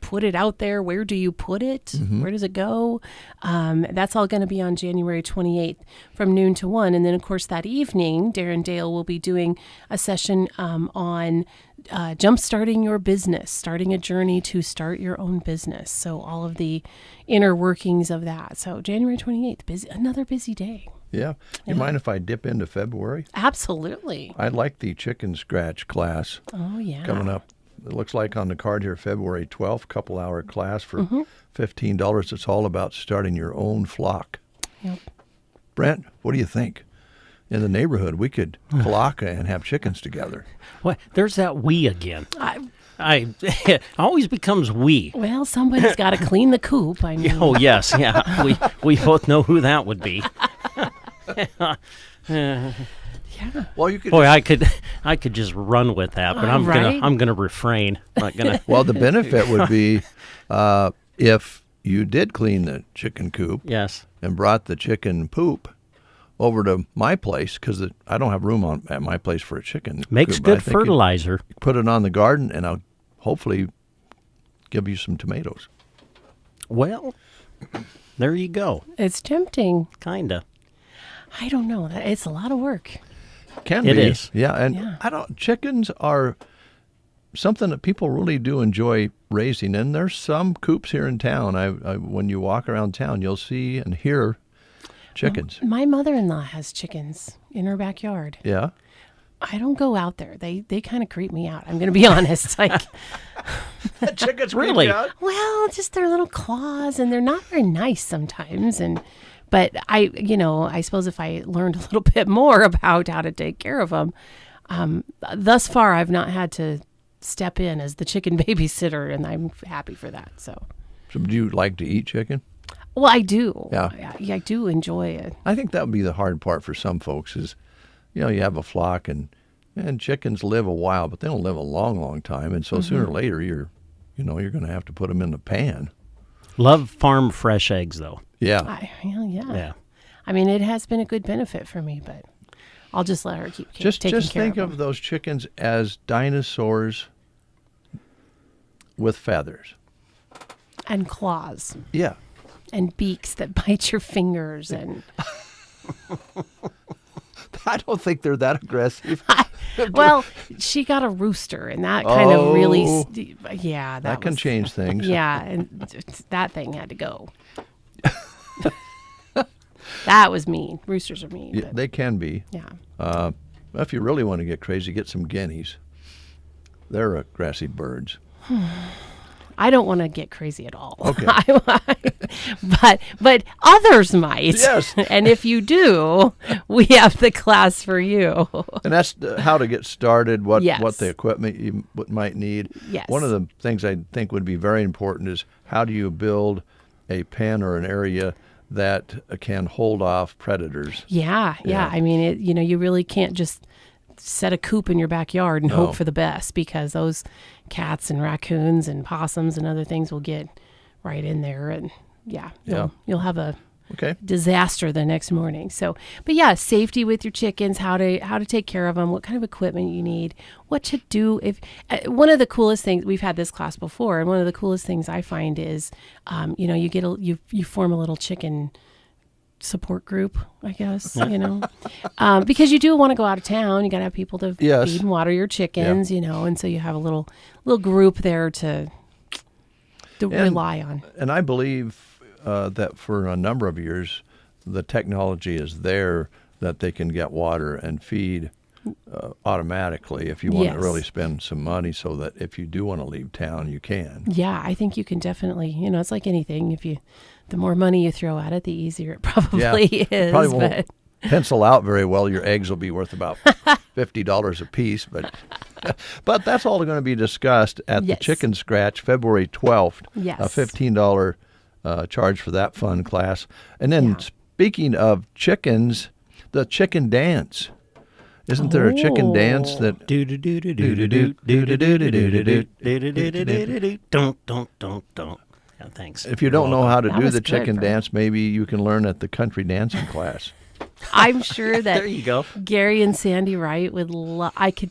Speaker 21: put it out there? Where do you put it?
Speaker 1: Mm-hmm.
Speaker 21: Where does it go? That's all going to be on January 28th from noon to 1. And then, of course, that evening, Darren Dale will be doing a session on jump-starting your business, starting a journey to start your own business. So all of the inner workings of that. So January 28th, another busy day.
Speaker 1: Yeah. You mind if I dip into February?
Speaker 21: Absolutely.
Speaker 1: I like the chicken scratch class.
Speaker 21: Oh, yeah.
Speaker 1: Coming up. It looks like on the card here, February 12th, couple-hour class for
Speaker 21: Mm-hmm.
Speaker 1: $15. It's all about starting your own flock.
Speaker 21: Yep.
Speaker 1: Brent, what do you think? In the neighborhood, we could flock and have chickens together.
Speaker 2: What? There's that we again. It always becomes we.
Speaker 21: Well, somebody's got to clean the coop. I mean.
Speaker 2: Oh, yes. Yeah. We both know who that would be.
Speaker 21: Yeah.
Speaker 1: Well, you could.
Speaker 2: Boy, I could just run with that, but I'm gonna refrain. I'm not gonna.
Speaker 1: Well, the benefit would be if you did clean the chicken coop.
Speaker 2: Yes.
Speaker 1: And brought the chicken poop over to my place because I don't have room at my place for a chicken.
Speaker 2: Makes
Speaker 1: coop,
Speaker 2: good fertilizer.
Speaker 1: Put it on the garden, and I'll hopefully give you some tomatoes.
Speaker 2: Well, there you go.
Speaker 21: It's tempting.
Speaker 2: Kinda.
Speaker 21: I don't know. It's a lot of work.
Speaker 1: It is. Yeah, and chickens are something that people really do enjoy raising, and there's some coops here in town. When you walk around town, you'll see and hear chickens.
Speaker 21: My mother-in-law has chickens in her backyard.
Speaker 1: Yeah.
Speaker 21: I don't go out there. They kind of creep me out. I'm going to be honest. Like
Speaker 1: chickens
Speaker 2: really?
Speaker 1: Creep you out?
Speaker 21: Well, just their little claws, and they're not very nice sometimes. But I suppose if I learned a little bit more about how to take care of them, thus far I've not had to step in as the chicken babysitter, and I'm happy for that. So
Speaker 1: do you like to eat chicken?
Speaker 21: Well, I do.
Speaker 1: Yeah.
Speaker 21: I do enjoy it.
Speaker 1: I think that would be the hard part for some folks is, you have a flock and chickens live a while, but they don't live a long, long time. And so sooner or later you're going to have to put them in the pan.
Speaker 2: Love farm fresh eggs, though.
Speaker 1: Yeah.
Speaker 21: Yeah. I mean, it has been a good benefit for me, but I'll just let her keep taking care of them.
Speaker 1: Just think of those chickens as dinosaurs with feathers.
Speaker 21: And claws.
Speaker 1: Yeah.
Speaker 21: And beaks that bite your fingers. And
Speaker 1: I don't think they're that aggressive.
Speaker 21: Well, she got a rooster, and that kind of really, that
Speaker 1: can change things.
Speaker 21: Yeah, and that thing had to go. That was mean. Roosters are mean.
Speaker 1: Yeah, they can be.
Speaker 21: Yeah.
Speaker 1: If you really want to get crazy, get some guineas. They're aggressive birds.
Speaker 21: I don't want to get crazy at all.
Speaker 1: Okay.
Speaker 21: but others might.
Speaker 1: Yes.
Speaker 21: And if you do, we have the class for you.
Speaker 1: And that's how to get started, what the equipment you might need.
Speaker 21: Yes.
Speaker 1: One of the things I think would be very important is how do you build a pen or an area that can hold off predators.
Speaker 21: Yeah. I mean, you really can't just set a coop in your backyard and hope for the best, because those cats and raccoons and possums and other things will get right in there, and you'll have a disaster the next morning. So, but safety with your chickens, how to take care of them, what kind of equipment you need, what to do. If one of the coolest things, we've had this class before, and one of the coolest things I find is, you form a little chicken support group, I guess, because you do want to go out of town. You got to have people to feed and water your chickens, and so you have a little group there to rely on. And
Speaker 1: I believe that for a number of years, the technology is there that they can get water and feed automatically if you want to really spend some money, so that if you do want to leave town, you can.
Speaker 21: Yeah, I think you can definitely, it's like anything. The more money you throw at it, the easier it probably is.
Speaker 1: Probably won't pencil out very well. Your eggs will be worth about $50 a piece, but that's all going to be discussed at the Chicken Scratch, February 12th.
Speaker 21: Yes.
Speaker 1: A $15 charge for that fun class. And then speaking of chickens, the chicken dance. Isn't there a chicken dance that
Speaker 2: do do do do do do do do do do do do do don't. Yeah, thanks.
Speaker 1: If you don't know how to do the chicken dance, maybe you can learn at the country dancing class.
Speaker 21: I'm sure that
Speaker 2: there you go.
Speaker 21: Gary and Sandy Wright would love. I can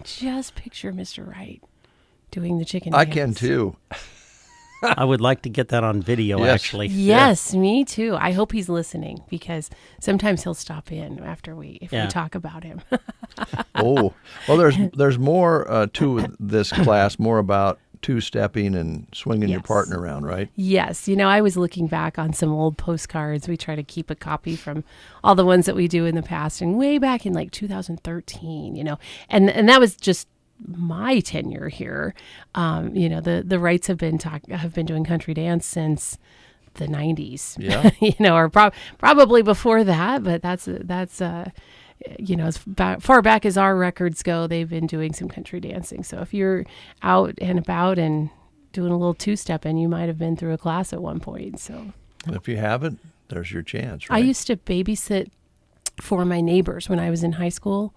Speaker 21: just picture Mr. Wright doing the chicken dance.
Speaker 1: I can too.
Speaker 2: I would like to get that on video,
Speaker 1: Yes.
Speaker 2: actually.
Speaker 21: Yes, me too. I hope he's listening because sometimes he'll stop in after we talk about him.
Speaker 1: Oh, well, there's more to this class, more about two-stepping and swinging your partner around, right?
Speaker 21: Yes. I was looking back on some old postcards. We try to keep a copy from all the ones that we do in the past and way back in like 2013, and that was just my tenure here. The Wrights have been doing country dance since the 90s, or probably before that, but that's as far back as our records go, they've been doing some country dancing. So if you're out and about and doing a little two-stepping, you might have been through a class at one point. So
Speaker 1: if you haven't, there's your chance, right?
Speaker 21: I used to babysit for my neighbors when I was in high school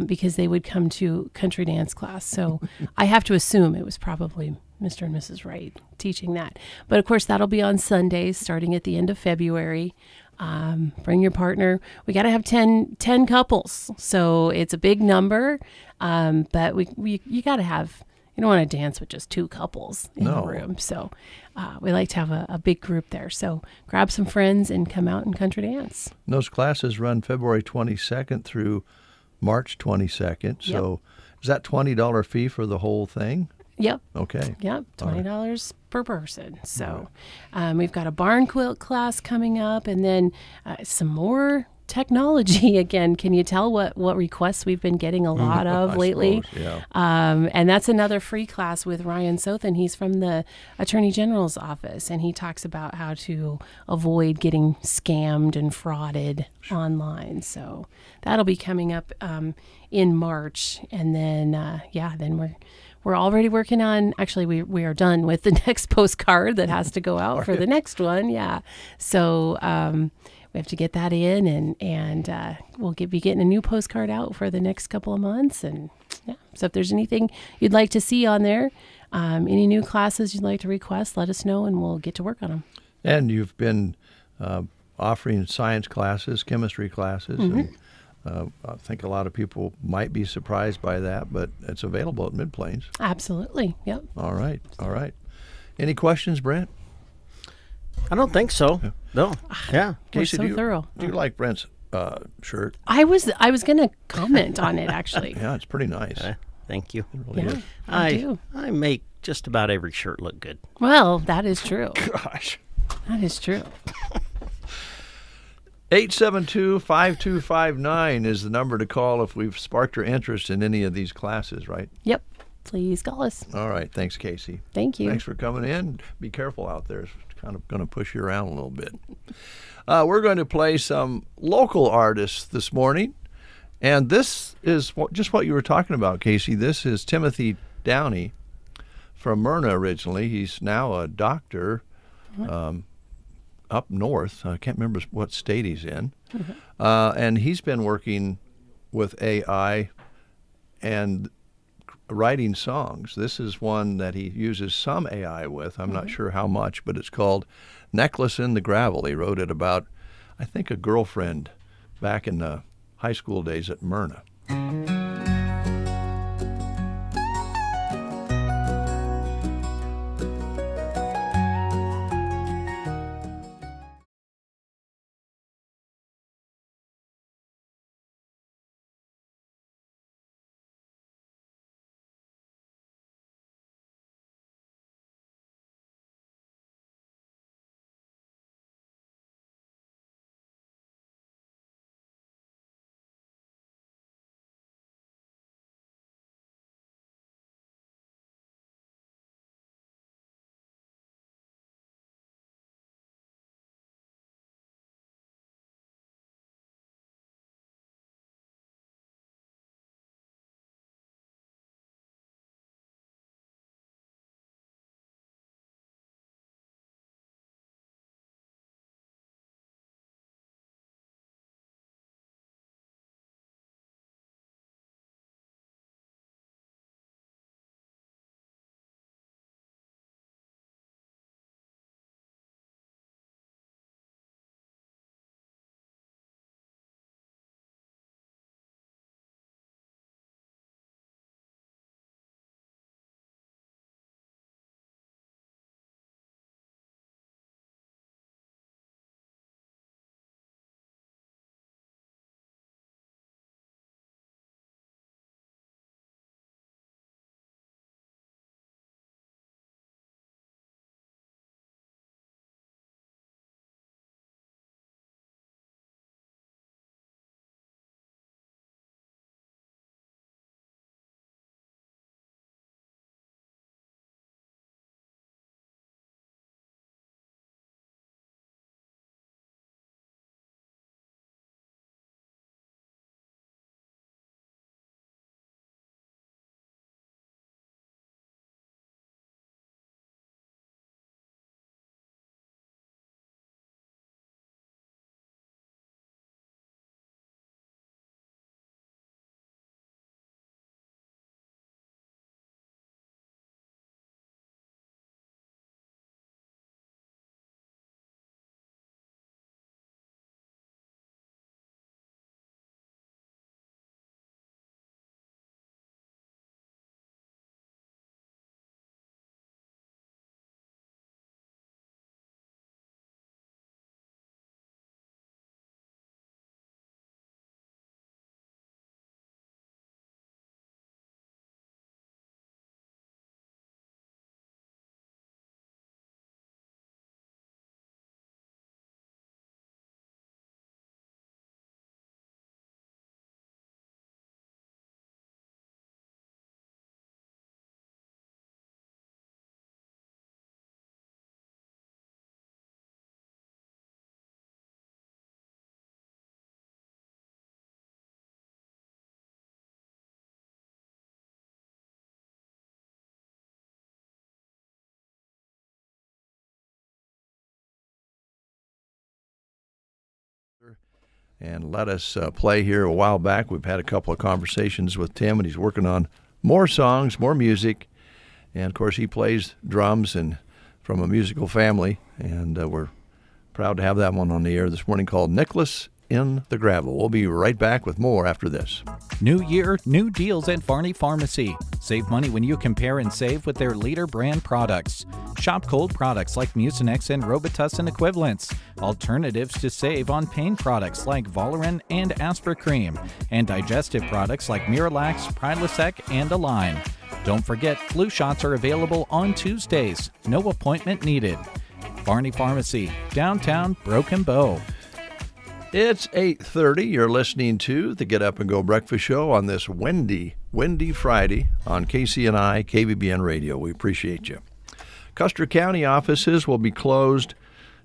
Speaker 21: because they would come to country dance class. So I have to assume it was probably Mr. and Mrs. Wright teaching that. But of course, that'll be on Sundays starting at the end of February. Bring your partner. We got to have 10 couples. So it's a big number. But you got to have, you don't want to dance with just 2 couples in the room. So we like to have a big group there. So grab some friends and come out and country dance.
Speaker 1: And those classes run February 22nd through March 22nd. So is that $20 fee for the whole thing?
Speaker 21: Yep.
Speaker 1: Okay.
Speaker 21: Yep. $20 per person. So we've got a barn quilt class coming up, and then some more technology again. Can you tell what requests we've been getting a lot of lately?
Speaker 1: Suppose, yeah.
Speaker 21: And that's another free class with Ryan Sothan. He's from the Attorney General's office, and he talks about how to avoid getting scammed and frauded online. So that'll be coming up in March, and then then we're already working on, actually, we are done with the next postcard that has to go out for the next one. Yeah. So we have to get that in, and we'll be getting a new postcard out for the next couple of months. And so if there's anything you'd like to see on there, any new classes you'd like to request, let us know, and we'll get to work on them.
Speaker 1: And you've been offering science classes, chemistry classes, and I think a lot of people might be surprised by that, but it's available at Mid-Plains.
Speaker 21: Absolutely. Yep.
Speaker 1: All right. Any questions, Brent?
Speaker 2: I don't think so. No. Yeah.
Speaker 1: Casey,
Speaker 21: so thorough.
Speaker 1: Do you like Brent's shirt?
Speaker 21: I was going to comment on it, actually.
Speaker 1: Yeah, it's pretty nice.
Speaker 2: Thank you.
Speaker 1: It really is.
Speaker 21: I do.
Speaker 2: I make just about every shirt look good.
Speaker 21: Well, that is true.
Speaker 1: Gosh.
Speaker 21: That is true.
Speaker 1: 872-5259 is the number to call if we've sparked your interest in any of these classes, right?
Speaker 21: Yep. Please call us.
Speaker 1: All right. Thanks, Casey.
Speaker 21: Thank you.
Speaker 1: Thanks for coming in. Be careful out there. It's kind of going to push you around a little bit. We're going to play some local artists this morning. And this is just what you were talking about, Casey. This is Timothy Downey from Myrna originally. He's now a doctor up north. I can't remember what state he's in. And he's been working with AI and writing songs. This is one that he uses some AI with. I'm not sure how much, but it's called Necklace in the Gravel. He wrote it about, I think, a girlfriend back in the high school days at Myrna. and let us play here a while back. We've had a couple of conversations with Tim, and he's working on more songs, more music. And, of course, he plays drums and from a musical family, and we're proud to have that one on the air this morning called Nicholas in the Gravel. We'll be right back with more after this.
Speaker 3: New year, new deals at Varney Pharmacy. Save money when you compare and save with their leader brand products. Shop cold products like Mucinex and Robitussin equivalents. Alternatives to save on pain products like Volerin and Aspercream. And digestive products like Miralax, Prilosec, and Align. Don't forget, flu shots are available on Tuesdays. No appointment needed. Varney Pharmacy, downtown Broken Bow.
Speaker 1: It's 8:30. You're listening to the Get Up and Go Breakfast Show on this windy Friday on KCNI, KBBN Radio. We appreciate you. Custer County offices will be closed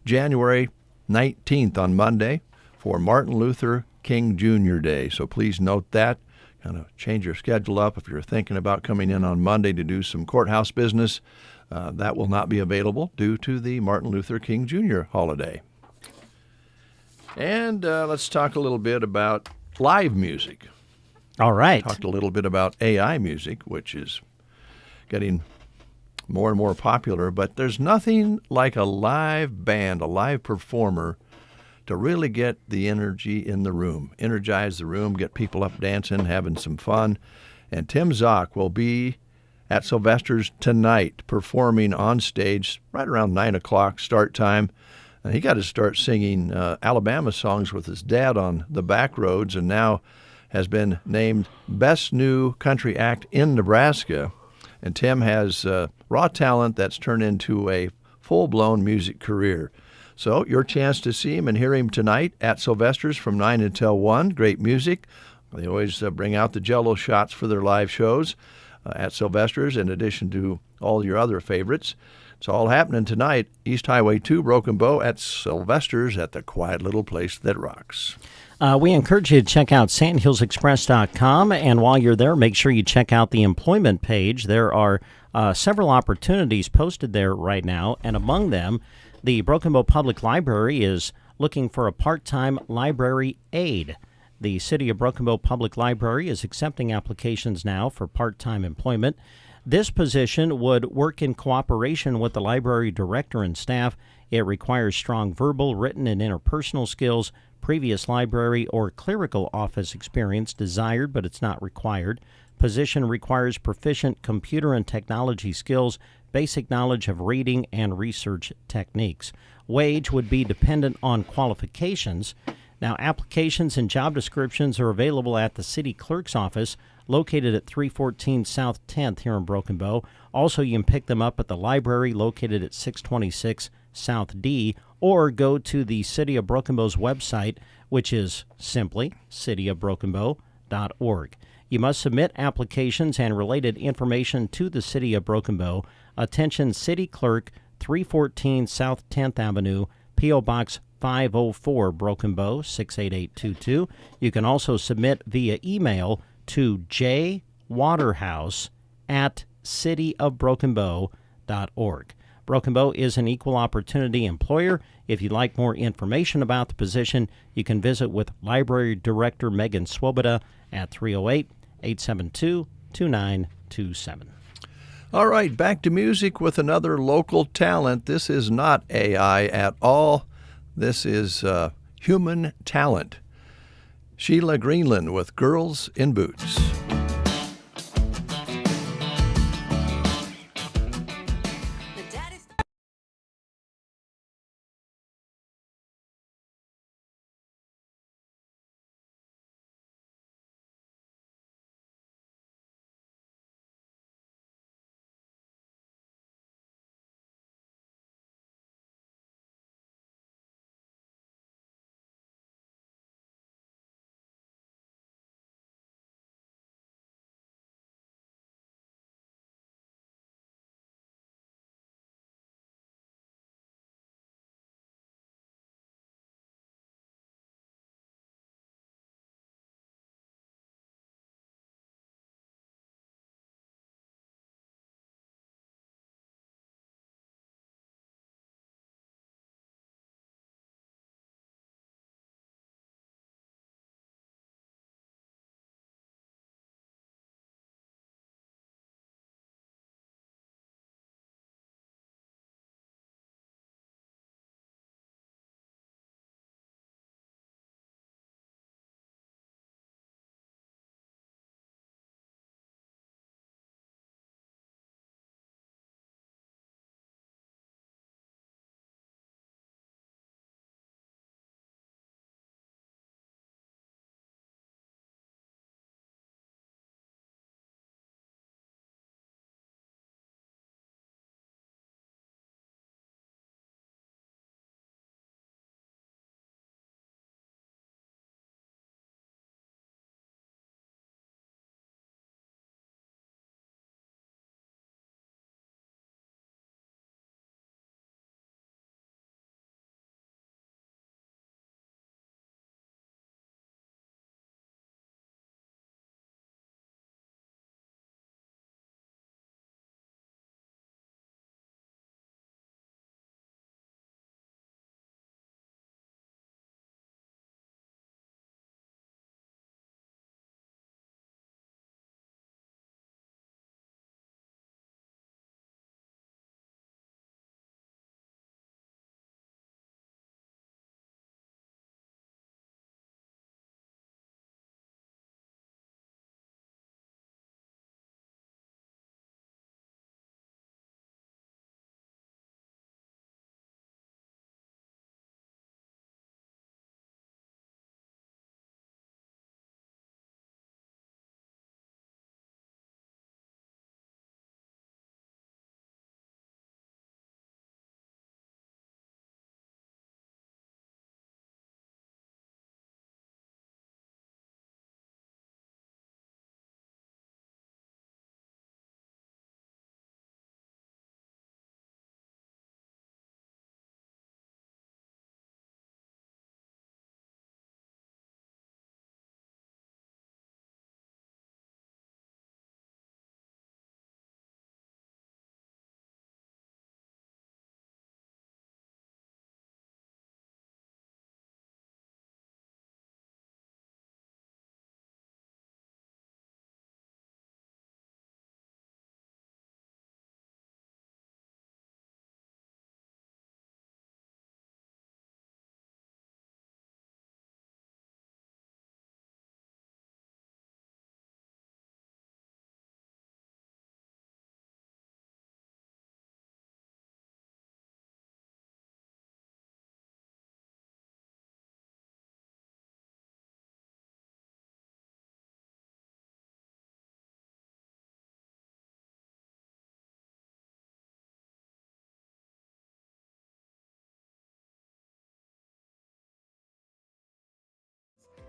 Speaker 1: January 19th on Monday for Martin Luther King Jr. Day. So please note that. Kind of change your schedule up if you're thinking about coming in on Monday to do some courthouse business. That will not be available due to the Martin Luther King Jr. holiday. And let's talk a little bit about live music.
Speaker 2: All right.
Speaker 1: Talked a little bit about AI music, which is getting more and more popular, but there's nothing like a live band, a live performer, to really get the energy in the room, energize the room, get people up dancing, having some fun. And Tim Zock will be at Sylvester's tonight performing on stage right around 9 o'clock start time. And he got to start singing Alabama songs with his dad on the back roads, and now has been named Best New Country Act in Nebraska. And Tim has raw talent that's turned into a full-blown music career. So your chance to see him and hear him tonight at Sylvester's from 9 until 1. Great music. They always bring out the Jell-O shots for their live shows at Sylvester's, in addition to all your other favorites. It's all happening tonight, East Highway 2, Broken Bow, at Sylvester's at the quiet little place that rocks.
Speaker 2: We encourage you to check out sandhillsexpress.com, and while you're there, make sure you check out the employment page. There are several opportunities posted there right now, and among them, the Broken Bow Public Library is looking for a part-time library aide. The City of Broken Bow Public Library is accepting applications now for part-time employment. This position would work in cooperation with the library director and staff. It requires strong verbal, written, and interpersonal skills, previous library or clerical office experience desired, but it's not required. Position requires proficient computer and technology skills, basic knowledge of reading and research techniques. Wage would be dependent on qualifications. Now, applications and job descriptions are available at the city clerk's office located at 314 South 10th here in Broken Bow. Also, you can pick them up at the library located at 626 South D, or go to the City of Broken Bow's website, which is simply cityofbrokenbow.org. You must submit applications and related information to the City of Broken Bow. Attention City Clerk, 314 South 10th Avenue, P.O. Box 504, Broken Bow, 68822. You can also submit via email to jwaterhouse@cityofbrokenbow.org. Broken Bow is an equal opportunity employer. If you'd like more information about the position, you can visit with Library Director Megan Swoboda at 308-872-2927.
Speaker 1: All right, back to music with another local talent. This is not AI at all. This is human talent. Sheila Greenland with Girls in Boots.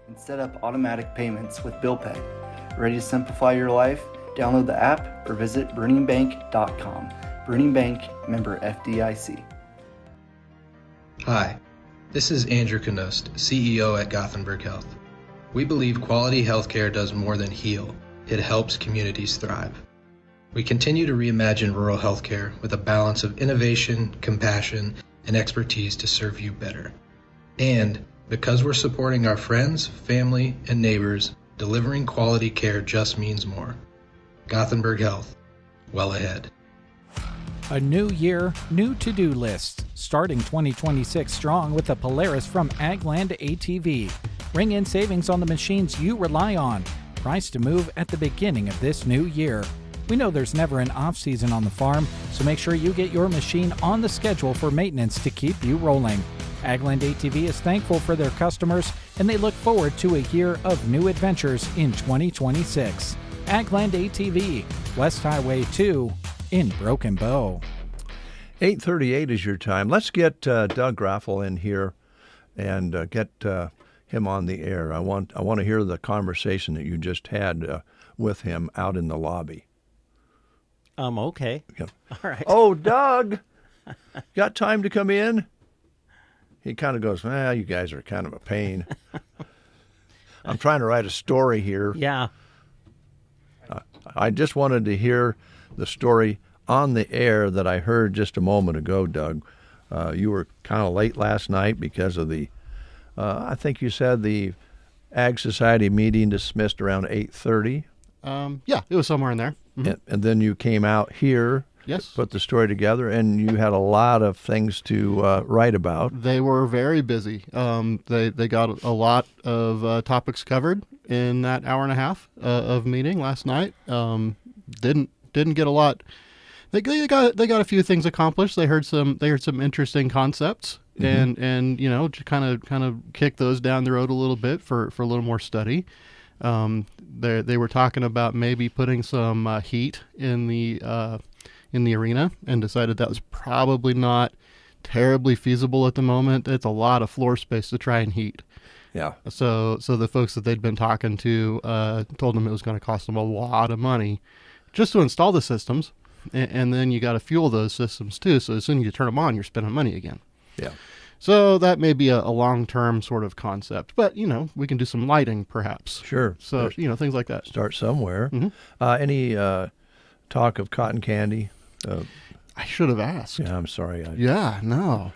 Speaker 5: and set up automatic payments with Bill Pay. Ready to simplify your life? Download the app or visit BruningBank.com. Bruning Bank, member FDIC.
Speaker 22: Hi, this is Andrew Knost, CEO at Gothenburg Health. We believe quality healthcare does more than heal. It helps communities thrive. We continue to reimagine rural healthcare with a balance of innovation, compassion, and expertise to serve you better. And because we're supporting our friends, family, and neighbors, delivering quality care just means more. Gothenburg Health, well ahead.
Speaker 3: A new year, new to-do list. Starting 2026 strong with the Polaris from Agland ATV. Ring in savings on the machines you rely on. Price to move at the beginning of this new year. We know there's never an off-season on the farm, so make sure you get your machine on the schedule for maintenance to keep you rolling. Agland ATV is thankful for their customers, and they look forward to a year of new adventures in 2026. Agland ATV, West Highway 2 in Broken Bow.
Speaker 1: 8:38 is your time. Let's get Doug Raffel in here and get him on the air. I want to hear the conversation that you just had with him out in the lobby.
Speaker 2: Okay.
Speaker 1: Yeah.
Speaker 2: All right.
Speaker 1: Oh, Doug, got time to come in? He kind of goes, you guys are kind of a pain. I'm trying to write a story here.
Speaker 2: Yeah.
Speaker 1: I just wanted to hear the story on the air that I heard just a moment ago, Doug. You were kind of late last night because of the, I think you said the Ag Society meeting dismissed around 8:30.
Speaker 23: Yeah, it was somewhere in there. Mm-hmm.
Speaker 1: And then you came out here,
Speaker 23: yes,
Speaker 1: put the story together, and you had a lot of things to write about.
Speaker 23: They were very busy. They got a lot of topics covered in that hour and a half of meeting last night. Didn't get a lot. They got a few things accomplished. They heard some interesting concepts,
Speaker 1: Mm-hmm.
Speaker 23: and you know, to kind of kick those down the road a little bit for a little more study. They were talking about maybe putting some heat in the arena, and decided that was probably not terribly feasible at the moment. It's a lot of floor space to try and heat.
Speaker 1: Yeah.
Speaker 23: So the folks that they'd been talking to told them it was going to cost them a lot of money just to install the systems, and then you got to fuel those systems too. So as soon as you turn them on, you're spending money again.
Speaker 1: Yeah.
Speaker 23: So that may be a long-term sort of concept, but you know, we can do some lighting perhaps.
Speaker 1: Sure.
Speaker 23: So you know, things like that.
Speaker 1: Start somewhere.
Speaker 23: Mm-hmm.
Speaker 1: Any talk of cotton candy?
Speaker 23: I should have asked.
Speaker 1: Yeah, I'm sorry.
Speaker 23: Yeah, no.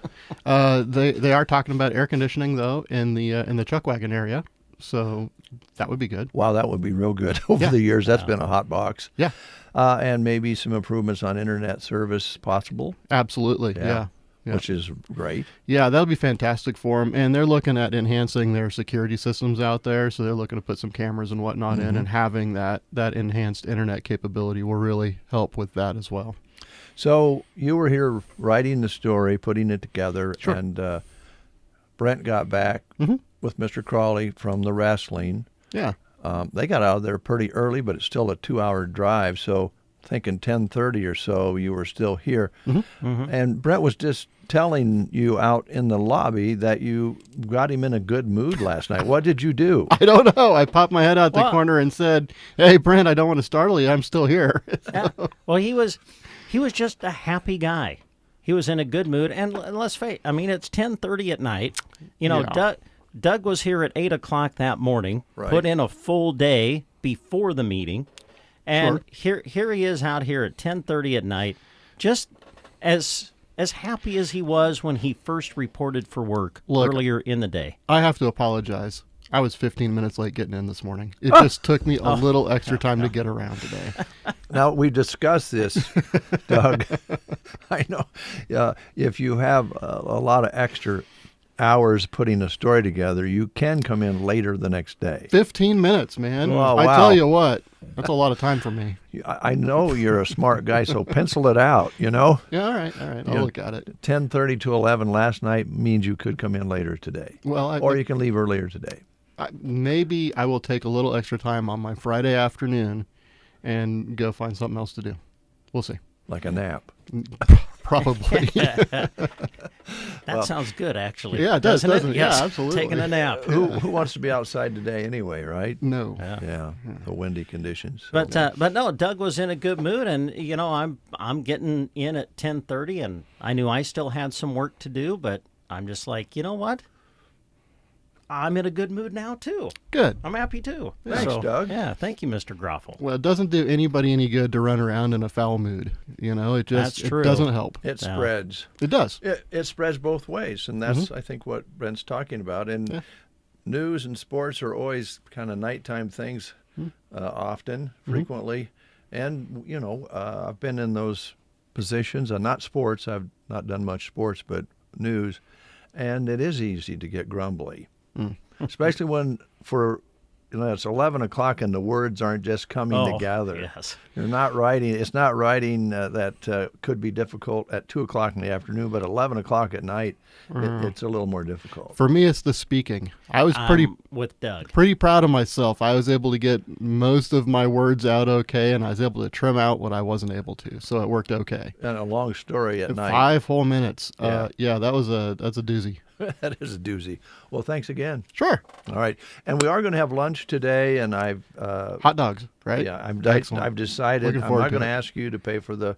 Speaker 23: They are talking about air conditioning though in the chuck wagon area, so that would be good.
Speaker 1: Wow, that would be real good. Over the years, that's been a hot box.
Speaker 23: Yeah.
Speaker 1: And maybe some improvements on internet service possible.
Speaker 23: Absolutely. Yeah.
Speaker 1: Which is great.
Speaker 23: Yeah, that'll be fantastic for them. And they're looking at enhancing their security systems out there. So they're looking to put some cameras and whatnot in, and having that enhanced internet capability will really help with that as well.
Speaker 1: So you were here writing the story, putting it together,
Speaker 23: Sure.
Speaker 1: and Brent got back with Mr. Crawley from the wrestling.
Speaker 23: Yeah.
Speaker 1: They got out of there pretty early, but it's still a 2-hour drive. So thinking 10:30 or so, you were still here. And Brent was just telling you out in the lobby that you got him in a good mood last night. What did you do?
Speaker 23: I don't know. I popped my head out the corner and said, "Hey, Brent, I don't want to startle you. I'm still here."
Speaker 2: Yeah. Well, he was just a happy guy. He was in a good mood, and let's face it, I mean, it's 10:30 at night. You know,
Speaker 23: Yeah.
Speaker 2: Doug was here at 8 o'clock that morning,
Speaker 1: Right.
Speaker 2: put in a full day before the meeting, and here he is out here at 10:30 at night, just as happy as he was when he first reported for work earlier in the day.
Speaker 23: I have to apologize. I was 15 minutes late getting in this morning. It just took me a little extra time to get around today.
Speaker 1: Now, we discussed this, Doug. I know if you have a lot of extra hours putting a story together, you can come in later the next day.
Speaker 23: 15 minutes, man.
Speaker 1: Oh, wow.
Speaker 23: I tell you what, that's a lot of time for me.
Speaker 1: I know you're a smart guy, so pencil it out, you know?
Speaker 23: Yeah, all right. I'll look at it.
Speaker 1: 10:30 to 11 last night means you could come in later today.
Speaker 23: Well,
Speaker 1: or you can leave earlier today.
Speaker 23: Maybe I will take a little extra time on my Friday afternoon and go find something else to do. We'll see.
Speaker 1: Like a nap.
Speaker 23: Probably.
Speaker 2: That sounds good, actually.
Speaker 23: Yeah, it does, doesn't it?
Speaker 2: Yes,
Speaker 23: Yeah, absolutely.
Speaker 2: taking a nap.
Speaker 1: Who wants to be outside today anyway, right?
Speaker 23: No.
Speaker 1: Yeah, the windy conditions.
Speaker 2: But no, Doug was in a good mood, and I'm getting in at 10:30, and I knew I still had some work to do, but I'm just like, you know what? I'm in a good mood now too.
Speaker 23: Good.
Speaker 2: I'm happy too.
Speaker 1: Thanks, Doug.
Speaker 2: Yeah, thank you, Mr. Groffel.
Speaker 23: Well, it doesn't do anybody any good to run around in a foul mood. It just
Speaker 2: That's true.
Speaker 23: it doesn't help.
Speaker 1: It spreads.
Speaker 23: It does.
Speaker 1: It spreads both ways, and that's I think what Brent's talking about. And news and sports are always kind of nighttime things, often, frequently, and I've been in those positions. Not sports. I've not done much sports, but news, and it is easy to get grumbly, especially when it's 11 o'clock and the words aren't just coming together.
Speaker 2: Yes.
Speaker 1: You're not writing. It's not writing that could be difficult at 2 o'clock in the afternoon, but 11 o'clock at night, it's a little more difficult.
Speaker 23: For me, it's the speaking. I was
Speaker 2: with Doug.
Speaker 23: pretty proud of myself. I was able to get most of my words out okay, and I was able to trim out what I wasn't able to, so it worked okay.
Speaker 1: And a long story at night.
Speaker 23: 5 whole minutes.
Speaker 1: Yeah.
Speaker 23: That's a doozy.
Speaker 1: That is a doozy. Well, thanks again.
Speaker 23: Sure.
Speaker 1: All right. And we are going to have lunch today, and I've...
Speaker 23: hot dogs, right?
Speaker 1: Yeah,
Speaker 23: Excellent.
Speaker 1: I've decided
Speaker 23: Looking
Speaker 1: I'm
Speaker 23: forward
Speaker 1: not
Speaker 23: to
Speaker 1: going to
Speaker 23: it.
Speaker 1: ask you to pay for the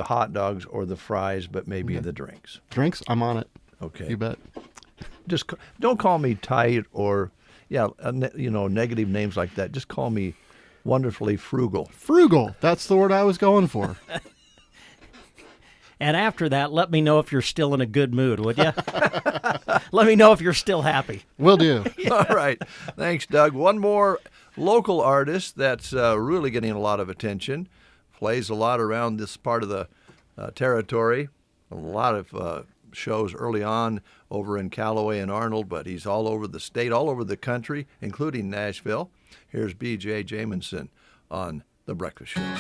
Speaker 1: hot dogs or the fries, but maybe the drinks.
Speaker 23: Drinks? I'm on it.
Speaker 1: Okay.
Speaker 23: You bet.
Speaker 1: Just don't call me tight or, negative names like that. Just call me wonderfully frugal.
Speaker 23: Frugal. That's the word I was going for.
Speaker 2: And after that, let me know if you're still in a good mood, would you? Let me know if you're still happy.
Speaker 23: Will do.
Speaker 1: All right. Thanks, Doug. One more local artist that's really getting a lot of attention. Plays a lot around this part of the territory. A lot of shows early on over in Callaway and Arnold, but he's all over the state, all over the country, including Nashville. Here's B.J. Jamison on The Breakfast Show.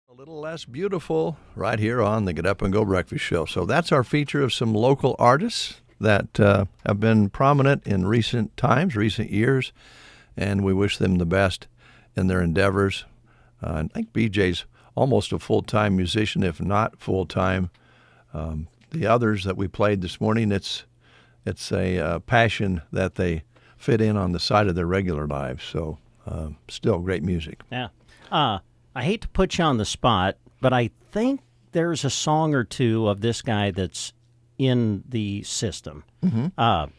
Speaker 1: A little less beautiful right here on the Get Up and Go Breakfast Show. So that's our feature of some local artists that have been prominent in recent times, recent years, and we wish them the best in their endeavors. I think BJ's almost a full-time musician, if not full-time. The others that we played this morning, it's a passion that they fit in on the side of their regular lives. So still great music.
Speaker 2: Yeah. I hate to put you on the spot, but I think there's a song or two of this guy that's in the system.
Speaker 1: Mm-hmm.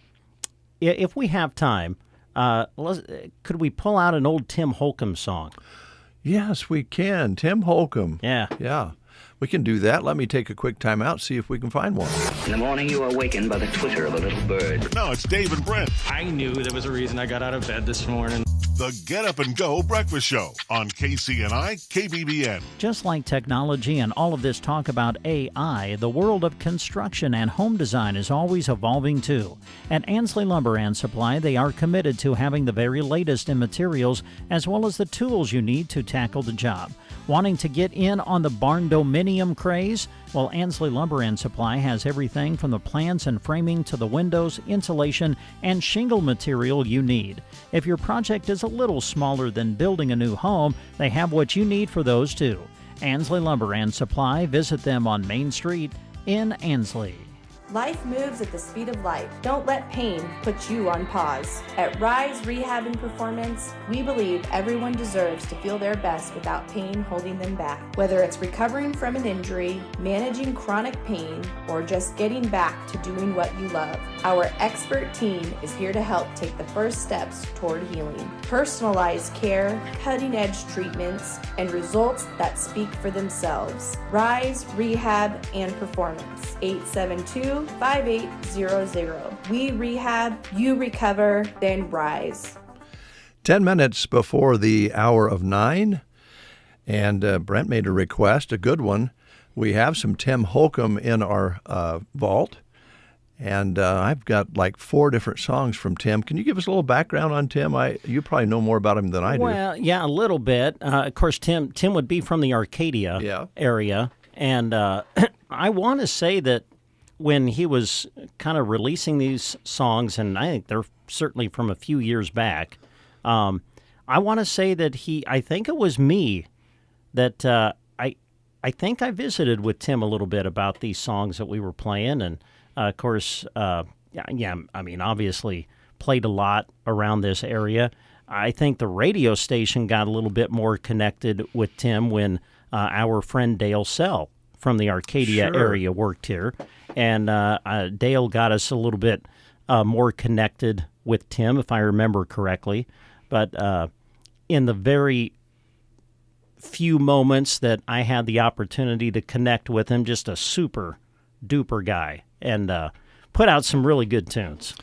Speaker 2: If we have time, could we pull out an old Tim Holcomb song?
Speaker 1: Yes, we can. Tim Holcomb.
Speaker 2: Yeah.
Speaker 1: Yeah. We can do that. Let me take a quick time out, see if we can find one.
Speaker 4: In the morning, you are awakened by the twitter of a little bird.
Speaker 10: Now it's Dave and Brent.
Speaker 6: I knew there was a reason I got out of bed this morning.
Speaker 10: The Get Up and Go Breakfast Show on KCNI, KBBN.
Speaker 7: Just like technology and all of this talk about AI, the world of construction and home design is always evolving too. At Ansley Lumber and Supply, they are committed to having the very latest in materials as well as the tools you need to tackle the job. Wanting to get in on the barn dominium craze? Well, Ansley Lumber and Supply has everything from the plans and framing to the windows, insulation, and shingle material you need. If your project is a little smaller than building a new home, they have what you need for those too. Ansley Lumber and Supply. Visit them on Main Street in Ansley.
Speaker 24: Life moves at the speed of light. Don't let pain put you on pause. At Rise Rehab and Performance, we believe everyone deserves to feel their best without pain holding them back. Whether it's recovering from an injury, managing chronic pain, or just getting back to doing what you love, our expert team is here to help take the first steps toward healing. Personalized care, cutting-edge treatments, and results that speak for themselves. Rise Rehab and Performance, 872-5800. We rehab, you recover, then rise.
Speaker 1: 10 minutes before the hour of 9, and Brent made a request, a good one. We have some Tim Holcomb in our vault, and I've got like 4 different songs from Tim. Can you give us a little background on Tim? You probably know more about him than I do.
Speaker 2: Well, yeah, a little bit. Of course, Tim would be from the Arcadia area, and I want to say that when he was kind of releasing these songs, and I think they're certainly from a few years back, I want to say that I think it was me that I think I visited with Tim a little bit about these songs that we were playing, and of course, I mean, obviously played a lot around this area. I think the radio station got a little bit more connected with Tim when our friend Dale Sell from the Arcadia area worked here. And Dale got us a little bit more connected with Tim, if I remember correctly. But in the very few moments that I had the opportunity to connect with him, just a super duper guy, and put out some really good tunes.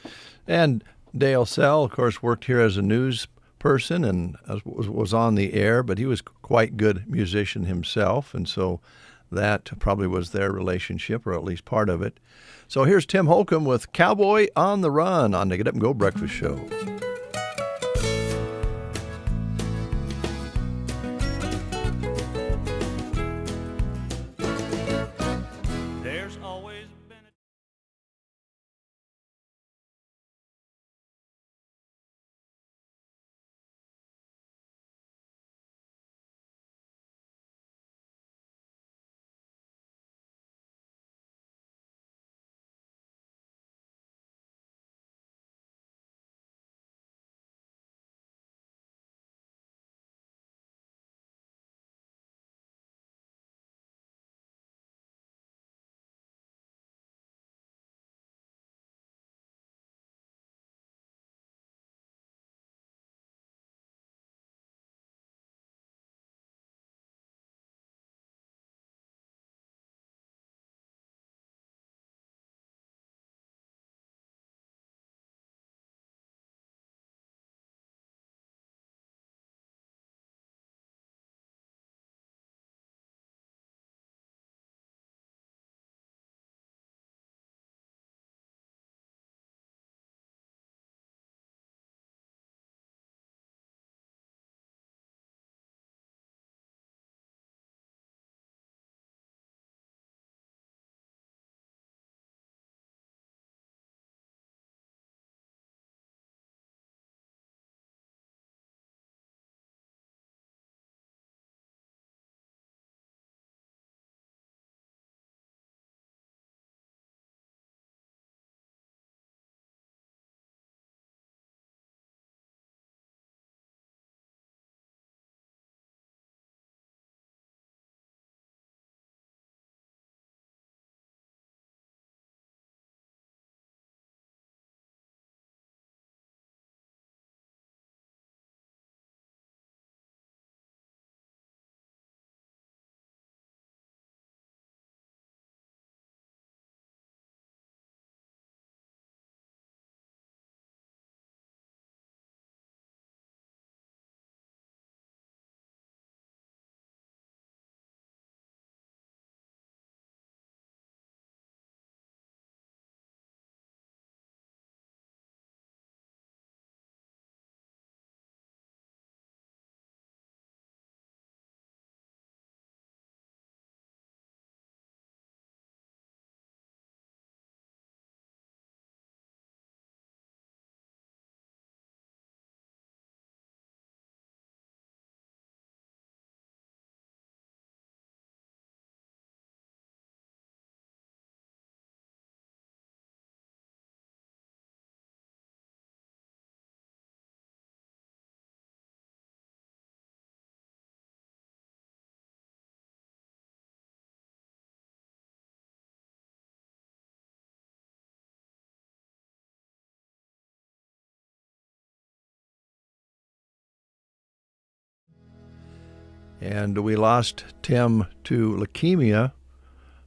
Speaker 1: And Dale Sell, of course, worked here as a news person and was on the air, but he was quite good musician himself, and so that probably was their relationship, or at least part of it. So here's Tim Holcomb with Cowboy on the Run on the Get Up and Go Breakfast Show. And we lost Tim to leukemia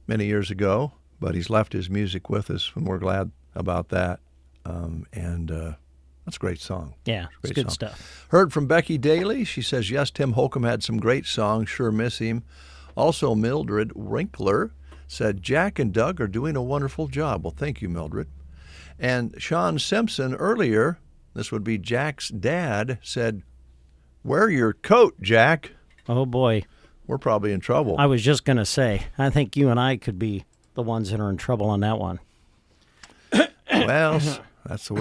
Speaker 1: many years ago, but he's left his music with us, and we're glad about that. That's a great song.
Speaker 2: Yeah, it's good
Speaker 1: song.
Speaker 2: stuff.
Speaker 1: Heard from Becky Daly. She says, yes, Tim Holcomb had some great songs. Sure miss him. Also, Mildred Winkler said, Jack and Doug are doing a wonderful job. Well, thank you, Mildred. And Sean Simpson earlier, this would be Jack's dad, said, wear your coat, Jack.
Speaker 2: Oh, boy.
Speaker 1: We're probably in trouble.
Speaker 2: I was just going to say, I think you and I could be the ones that are in trouble on that one.
Speaker 1: Well, that's the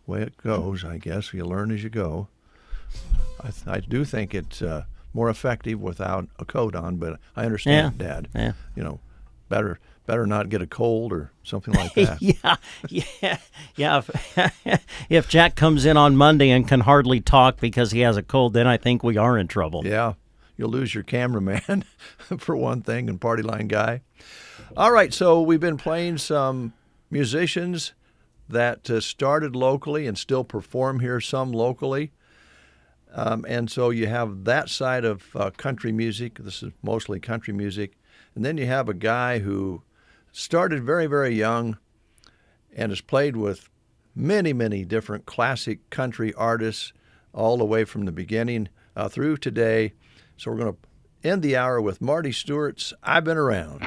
Speaker 1: way it goes, I guess. You learn as you go. I do think it's more effective without a coat on, but I understand, Dad.
Speaker 2: Yeah.
Speaker 1: You know, better not get a cold or something like that.
Speaker 2: Yeah. If Jack comes in on Monday and can hardly talk because he has a cold, then I think we are in trouble.
Speaker 1: Yeah. You'll lose your cameraman, for one thing, and party line guy. All right, so we've been playing some musicians that started locally and still perform here, some locally. And so you have that side of country music. This is mostly country music. And then you have a guy who started very, very young and has played with many, many different classic country artists all the way from the beginning through today. So we're going to end the hour with Marty Stewart's I've Been Around.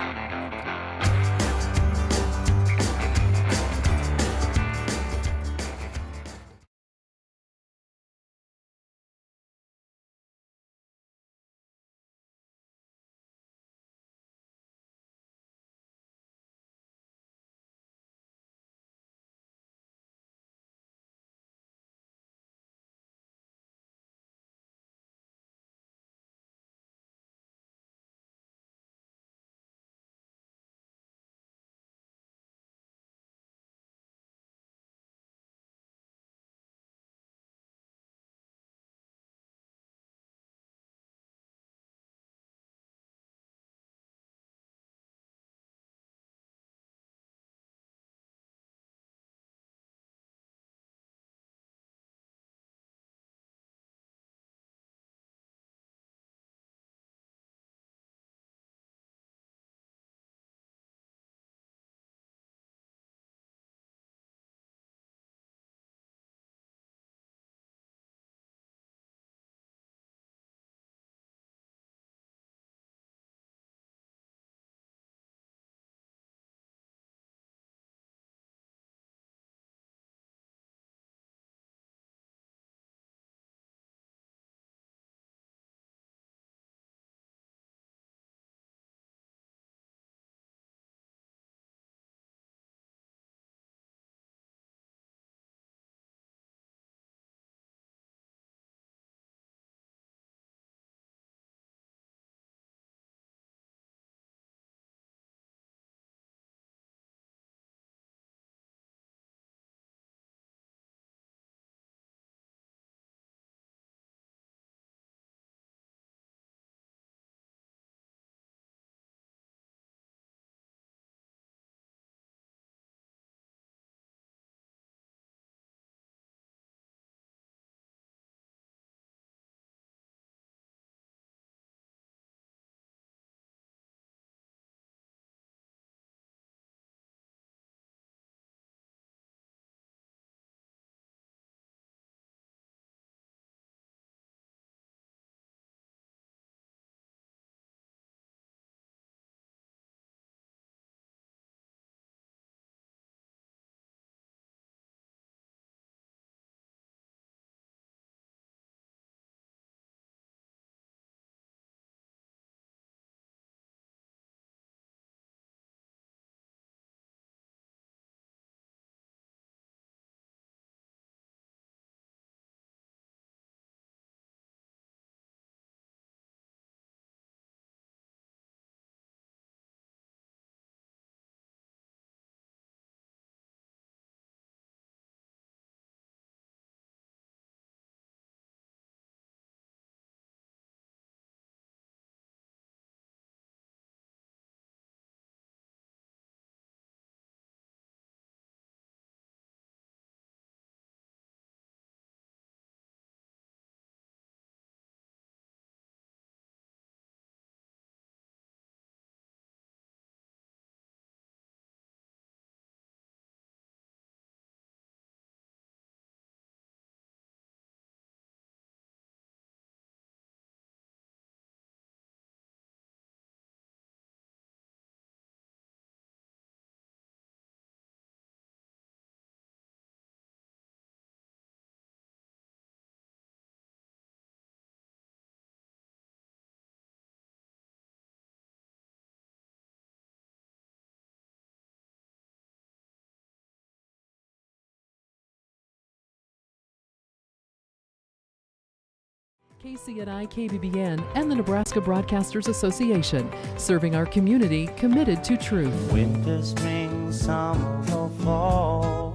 Speaker 8: KCNI, KBBN, and the Nebraska Broadcasters Association, serving our community, committed to truth.
Speaker 12: Winter, spring, summer, or fall.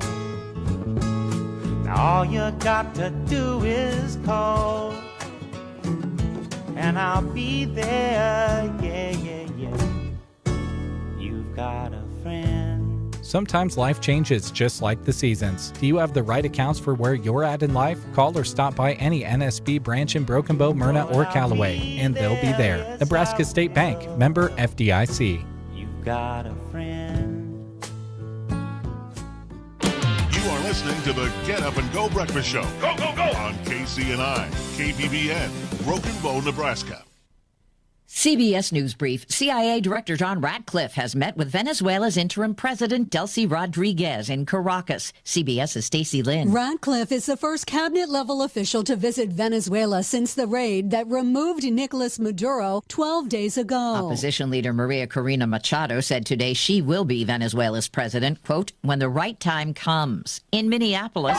Speaker 12: Now all you got to do is call, and I'll be there, yeah, yeah, yeah. You've got a friend.
Speaker 3: Sometimes life changes just like the seasons. Do you have the right accounts for where you're at in life? Call or stop by any NSB branch in Broken Bow, Myrna, or Callaway, and they'll be there. Nebraska State Bank, member FDIC.
Speaker 12: You've got a friend.
Speaker 10: You are listening to the Get Up and Go Breakfast Show. Go, go, go! On KCNI, KBBN, Broken Bow, Nebraska.
Speaker 11: CBS News Brief. CIA Director John Ratcliffe has met with Venezuela's interim president, Delcy Rodriguez, in Caracas. CBS's Stacey Lynn.
Speaker 13: Ratcliffe is the first cabinet-level official to visit Venezuela since the raid that removed Nicolas Maduro 12 days ago.
Speaker 11: Opposition leader Maria Corina Machado said today she will be Venezuela's president, quote, when the right time comes. In Minneapolis,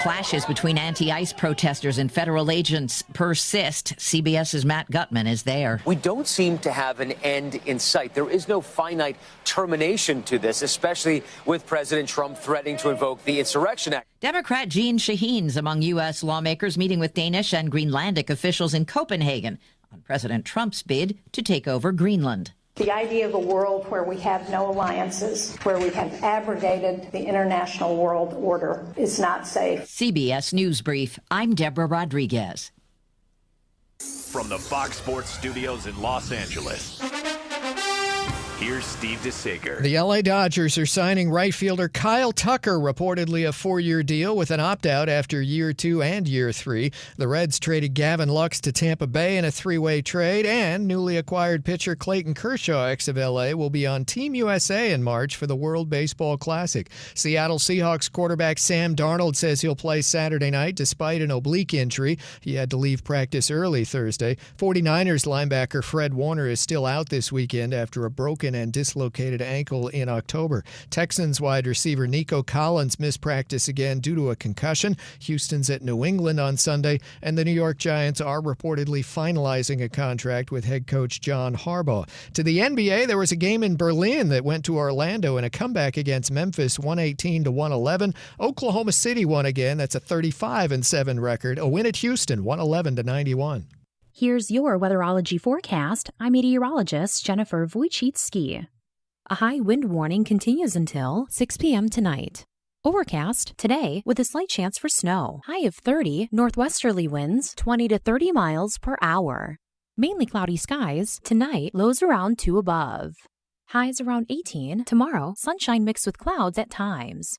Speaker 11: clashes between anti-ICE protesters and federal agents persist. CBS's Matt Gutman is there.
Speaker 14: We don't seem to have an end in sight. There is no finite termination to this, especially with President Trump threatening to invoke the Insurrection Act.
Speaker 11: Democrat Jean Shaheen's among U.S. lawmakers meeting with Danish and Greenlandic officials in Copenhagen on President Trump's bid to take over Greenland.
Speaker 25: The idea of a world where we have no alliances, where we have abrogated the international world order, is not safe.
Speaker 11: CBS News Brief. I'm Deborah Rodriguez.
Speaker 16: From the Fox Sports Studios in Los Angeles, here's Steve DeSager.
Speaker 17: The LA Dodgers are signing right fielder Kyle Tucker, reportedly a 4-year deal with an opt-out after year 2 and year 3. The Reds traded Gavin Lux to Tampa Bay in a 3-way trade, and newly acquired pitcher Clayton Kershaw, ex of LA, will be on Team USA in March for the World Baseball Classic. Seattle Seahawks quarterback Sam Darnold says he'll play Saturday night despite an oblique injury. He had to leave practice early Thursday. 49ers linebacker Fred Warner is still out this weekend after a broken and dislocated ankle in October. Texans wide receiver Nico Collins missed practice again due to a concussion. Houston's at New England on Sunday, and the New York Giants are reportedly finalizing a contract with head coach John Harbaugh. To the NBA, there was a game in Berlin that went to Orlando in a comeback against Memphis, 118-111. Oklahoma City won again. That's a 35-7 record. A win at Houston, 111-91.
Speaker 18: Here's your weatherology forecast. I'm meteorologist Jennifer Wojcicki. A high wind warning continues until 6 p.m. tonight. Overcast today with a slight chance for snow. High of 30, northwesterly winds 20 to 30 miles per hour. Mainly cloudy skies tonight, lows around 2 above. Highs around 18. Tomorrow, sunshine mixed with clouds at times.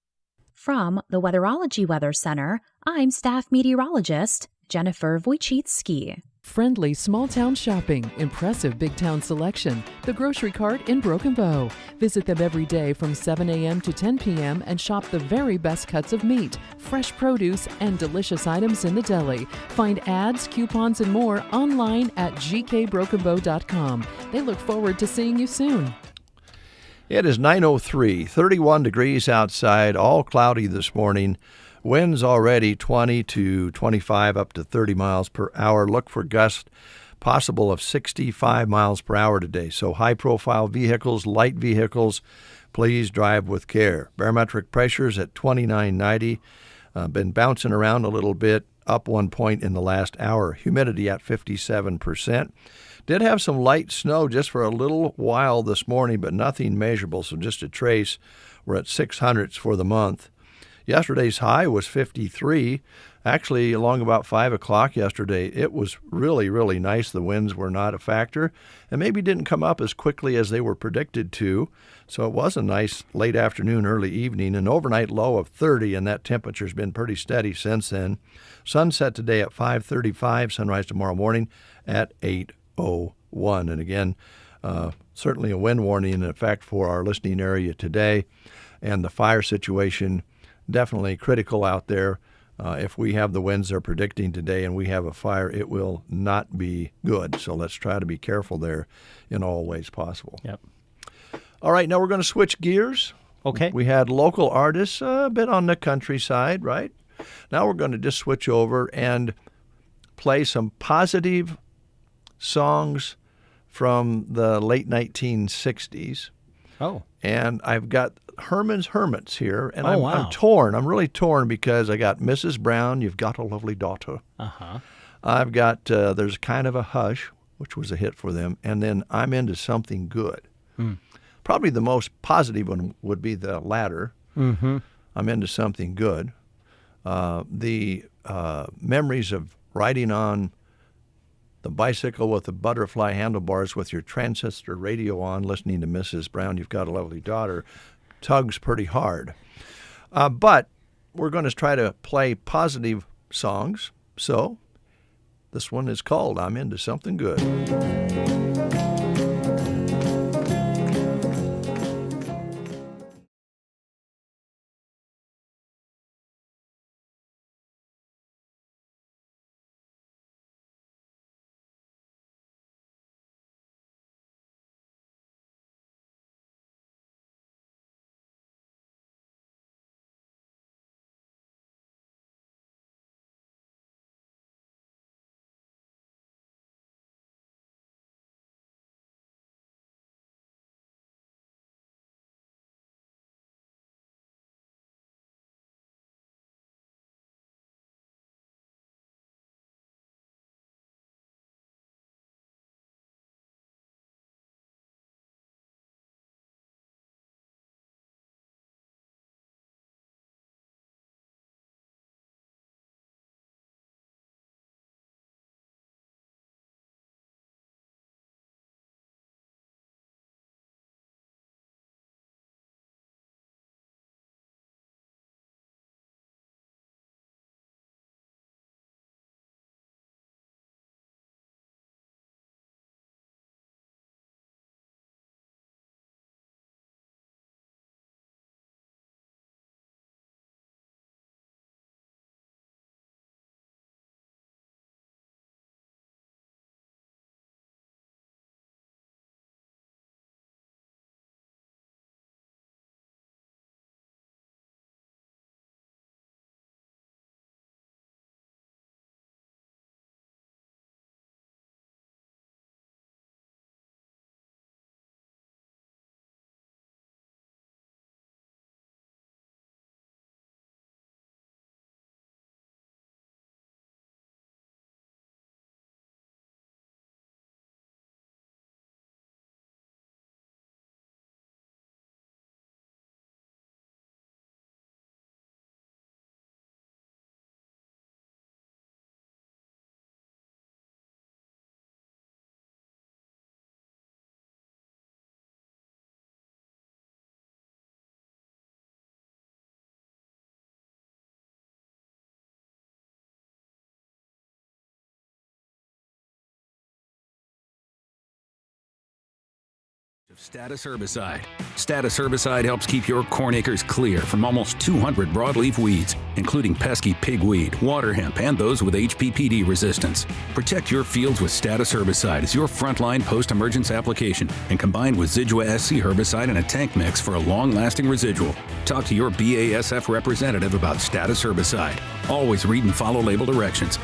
Speaker 18: From the Weatherology Weather Center, I'm staff meteorologist Jennifer Wojcicki.
Speaker 8: Friendly small-town shopping, impressive big-town selection, the Grocery Cart in Broken Bow. Visit them every day from 7 a.m. to 10 p.m. and shop the very best cuts of meat, fresh produce, and delicious items in the deli. Find ads, coupons, and more online at gkbrokenbow.com. They look forward to seeing you soon.
Speaker 1: It is 9:03, 31 degrees outside, all cloudy this morning. Winds already 20 to 25 up to 30 miles per hour. Look for gusts possible of 65 miles per hour today. So high-profile vehicles, light vehicles, please drive with care. Barometric pressures at 2990. Been bouncing around a little bit, up 1 point in the last hour. Humidity at 57%. Did have some light snow just for a little while this morning, but nothing measurable, so just a trace. We're at 600ths for the month. Yesterday's high was 53. Actually, along about 5 o'clock yesterday, it was really, really nice. The winds were not a factor and maybe didn't come up as quickly as they were predicted to. So it was a nice late afternoon, early evening, an overnight low of 30, and that temperature's been pretty steady since then. Sunset today at 5:35, sunrise tomorrow morning at 8:01. And again, certainly a wind warning in effect for our listening area today, and the fire situation definitely critical out there. If we have the winds they're predicting today and we have a fire, it will not be good. So let's try to be careful there in all ways possible.
Speaker 2: Yep.
Speaker 1: All right, now we're going to switch gears.
Speaker 2: Okay.
Speaker 1: We had local artists a bit on the countryside, right? Now we're going to just switch over and play some positive songs from the late 1960s.
Speaker 2: Oh.
Speaker 1: And I've got Herman's Hermits here, and
Speaker 2: Oh,
Speaker 1: I'm
Speaker 2: wow.
Speaker 1: torn. I'm really torn because I got Mrs. Brown, You've Got a Lovely Daughter.
Speaker 2: Uh-huh.
Speaker 1: I've got There's Kind of a Hush, which was a hit for them, and then I'm Into Something Good.
Speaker 2: Hmm.
Speaker 1: Probably the most positive one would be the latter.
Speaker 2: Mm-hmm.
Speaker 1: I'm Into Something Good. The memories of riding on the bicycle with the butterfly handlebars with your transistor radio on, listening to Mrs. Brown, You've Got a Lovely Daughter, tugs pretty hard. But we're going to try to play positive songs. So this one is called I'm Into Something Good.
Speaker 9: Status Herbicide. Status Herbicide helps keep your corn acres clear from almost 200 broadleaf weeds, including pesky pigweed, water hemp, and those with HPPD resistance. Protect your fields with Status Herbicide as your frontline post-emergence application and combined with Zidua SC herbicide in a tank mix for a long-lasting residual. Talk to your BASF representative about Status Herbicide. Always read and follow label directions.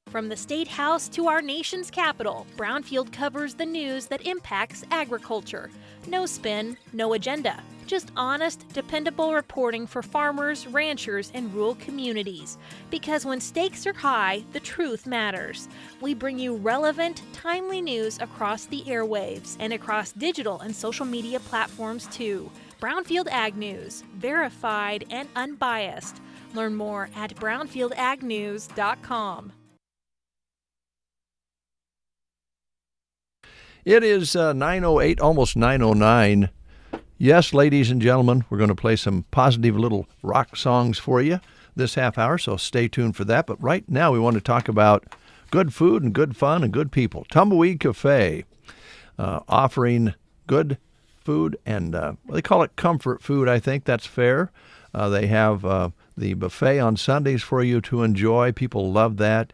Speaker 15: From the State House to our nation's capital, Brownfield covers the news that impacts agriculture. No spin, no agenda. Just honest, dependable reporting for farmers, ranchers, and rural communities. Because when stakes are high, the truth matters. We bring you relevant, timely news across the airwaves and across digital and social media platforms too. Brownfield Ag News, verified and unbiased. Learn more at brownfieldagnews.com.
Speaker 1: It is 9:08, almost 9:09. Yes, ladies and gentlemen, we're going to play some positive little rock songs for you this half hour, so stay tuned for that. But right now we want to talk about good food and good fun and good people. Tumbleweed Cafe, offering good food and they call it comfort food. I think that's fair. They have the buffet on Sundays for you to enjoy. People love that.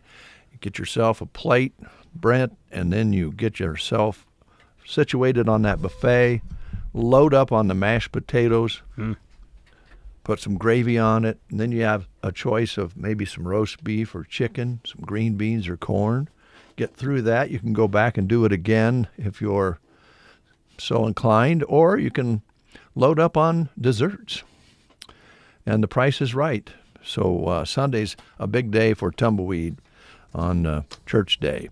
Speaker 1: You get yourself a plate, Brent, and then you get yourself situated on that buffet, load up on the mashed potatoes, put some gravy on it, and then you have a choice of maybe some roast beef or chicken, some green beans or corn. Get through that. You can go back and do it again if you're so inclined, or you can load up on desserts. And the price is right. So Sunday's a big day for Tumbleweed on Church Day.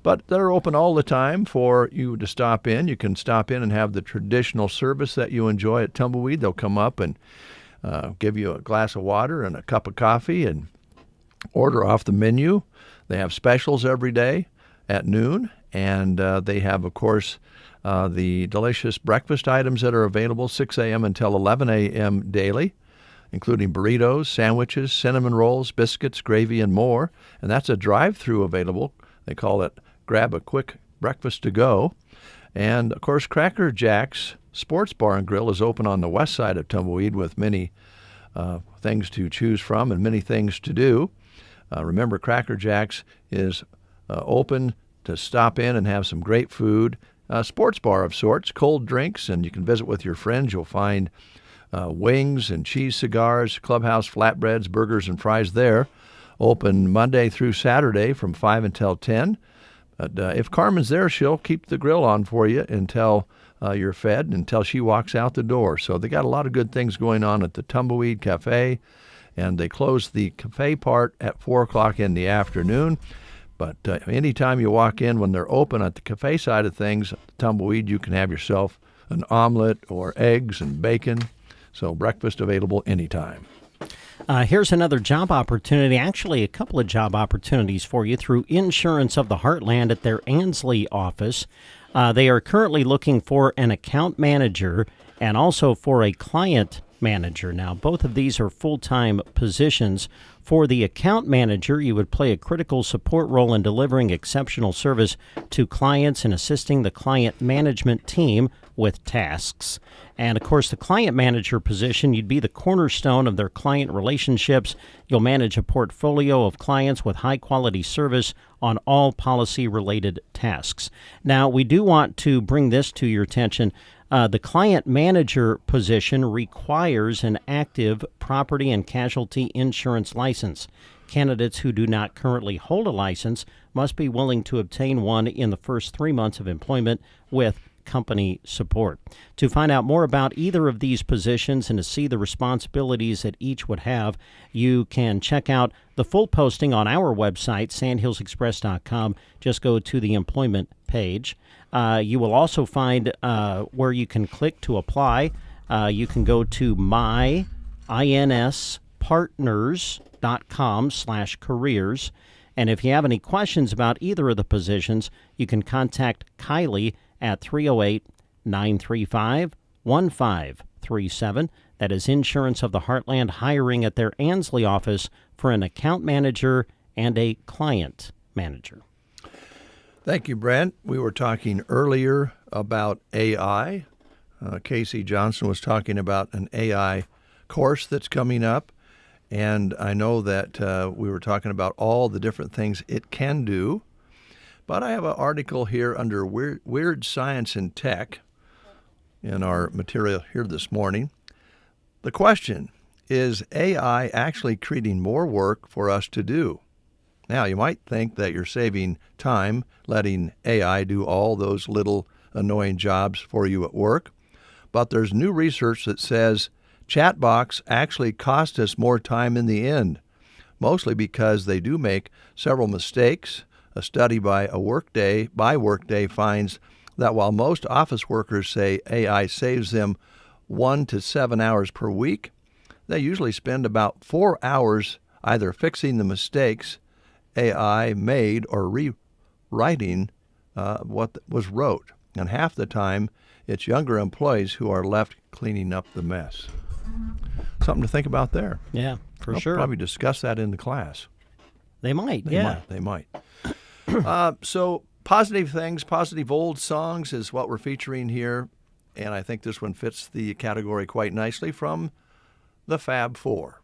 Speaker 1: But they're open all the time for you to stop in. You can stop in and have the traditional service that you enjoy at Tumbleweed. They'll come up and give you a glass of water and a cup of coffee and order off the menu. They have specials every day at noon, and they have, of course, the delicious breakfast items that are available 6 a.m. until 11 a.m. daily, including burritos, sandwiches, cinnamon rolls, biscuits, gravy, and more. And that's a drive-through available. They call it Grab a Quick Breakfast to Go. And, of course, Cracker Jack's Sports Bar and Grill is open on the west side of Tumbleweed with many things to choose from and many things to do. Remember, Cracker Jack's is open to stop in and have some great food. Sports bar of sorts, cold drinks, and you can visit with your friends. You'll find wings and cheese cigars, clubhouse flatbreads, burgers, and fries there. Open Monday through Saturday from 5 until 10. But if Carmen's there, she'll keep the grill on for you until you're fed, until she walks out the door. So they got a lot of good things going on at the Tumbleweed Cafe, and they close the cafe part at 4 o'clock in the afternoon. But anytime you walk in when they're open at the cafe side of things, Tumbleweed, you can have yourself an omelet or eggs and bacon. So breakfast available anytime.
Speaker 2: Here's another job opportunity, actually a couple of job opportunities for you through Insurance of the Heartland at their Ansley office. They are currently looking for an account manager and also for a client manager. Now, both of these are full-time positions. For the account manager, you would play a critical support role in delivering exceptional service to clients and assisting the client management team with tasks. And, of course, the client manager position, you'd be the cornerstone of their client relationships. You'll manage a portfolio of clients with high-quality service on all policy-related tasks. Now, we do want to bring this to your attention. The client manager position requires an active property and casualty insurance license. Candidates who do not currently hold a license must be willing to obtain one in the first 3 months of employment with company support. To find out more about either of these positions and to see the responsibilities that each would have, you can check out the full posting on our website, sandhillsexpress.com. Just go to the employment page. You will also find where you can click to apply. You can go to myinspartners.com/careers. And if you have any questions about either of the positions, you can contact Kylie at 308-935-1537. That is Insurance of the Heartland hiring at their Ansley office for an account manager and a client manager.
Speaker 1: Thank you, Brent. We were talking earlier about AI. Casey Johnson was talking about an AI course that's coming up. And I know that we were talking about all the different things it can do. But I have an article here under Weird Science and Tech in our material here this morning. The question, is AI actually creating more work for us to do? Now, you might think that you're saving time letting AI do all those little annoying jobs for you at work, but there's new research that says chatbots actually cost us more time in the end, mostly because they do make several mistakes. A study by Workday finds that while most office workers say AI saves them 1 to 7 hours per week, they usually spend about 4 hours either fixing the mistakes AI made or rewriting what was wrote. And half the time, it's younger employees who are left cleaning up the mess. Something to think about there.
Speaker 2: Yeah, for
Speaker 1: They'll
Speaker 2: sure.
Speaker 1: probably discuss that in the class.
Speaker 2: They might,
Speaker 1: They might. So positive things, positive old songs is what we're featuring here. And I think this one fits the category quite nicely from the Fab Four.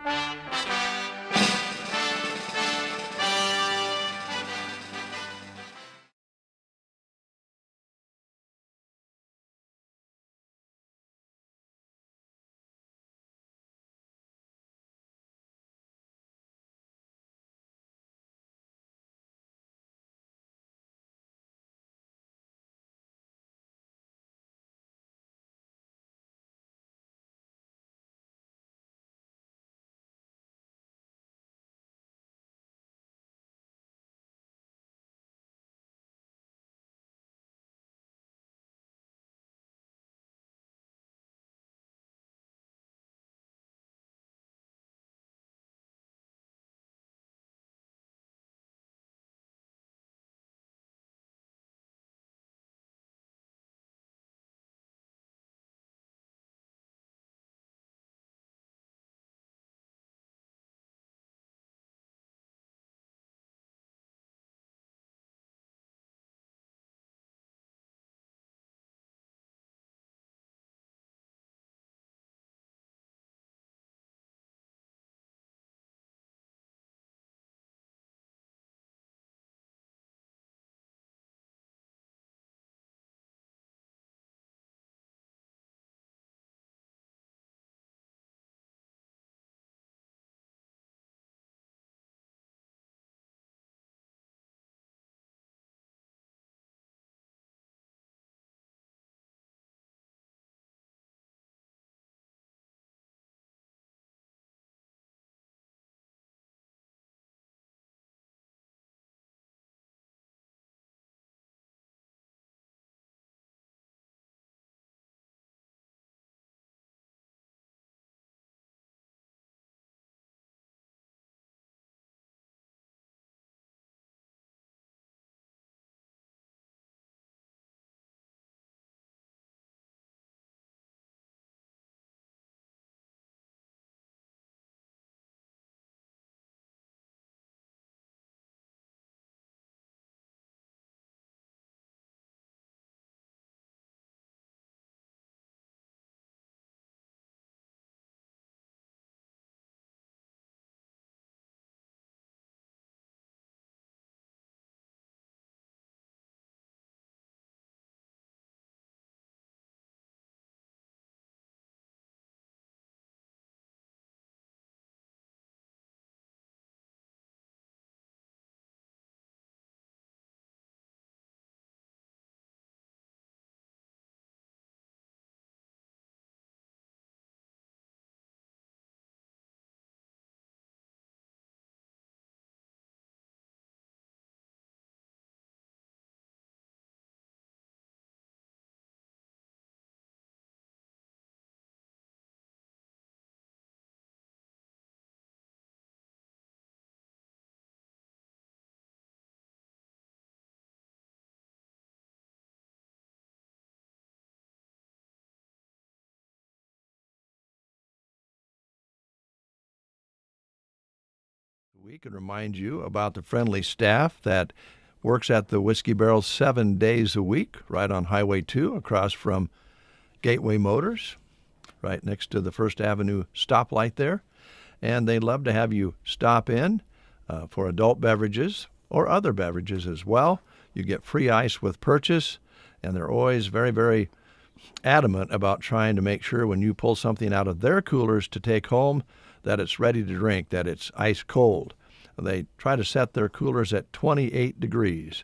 Speaker 1: week and remind you about the friendly staff that works at the Whiskey Barrel 7 days a week, right on Highway 2, across from Gateway Motors, right next to the First Avenue stoplight there. And they'd love to have you stop in for adult beverages or other beverages as well. You get free ice with purchase, and they're always very, very adamant about trying to make sure when you pull something out of their coolers to take home that it's ready to drink, that it's ice cold. They try to set their coolers at 28 degrees,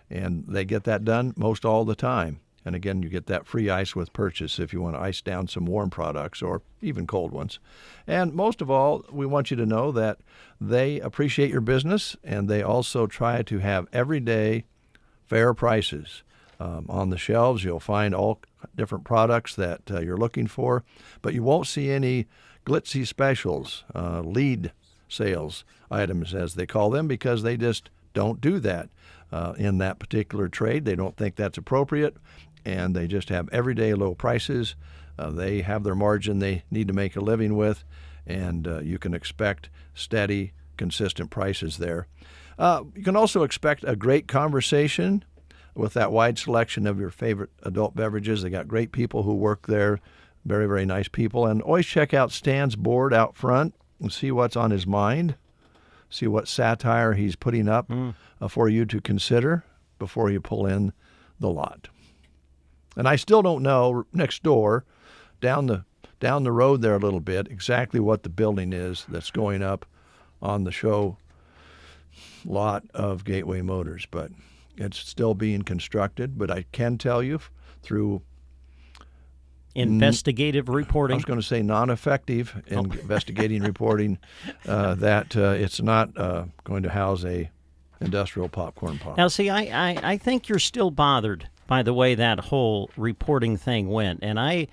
Speaker 1: and they get that done most all the time. And again, you get that free ice with purchase if you want to ice down some warm products or even cold ones. And most of all, we want you to know that they appreciate your business, and they also try to have everyday fair prices. On the shelves, you'll find all different products that you're looking for, but you won't see any glitzy specials, lead sales items, as they call them, because they just don't do that in that particular trade. They don't think that's appropriate, and they just have everyday low prices. They have their margin they need to make a living with, and you can expect steady, consistent prices there. You can also expect a great conversation with that wide selection of your favorite adult beverages. They got great people who work there, very, very nice people. And always check out Stan's board out front and see what's on his mind, see what satire he's putting up for you to consider before you pull in the lot. And I still don't know, next door, down the road there a little bit, exactly what the building is that's going up on the show lot of Gateway Motors, but it's still being constructed. But I can tell you through
Speaker 2: investigative reporting,
Speaker 1: I was going to say non-effective investigating reporting, that it's not going to house a industrial popcorn pop.
Speaker 2: Now, see, I think you're still bothered by the way that whole reporting thing went, and I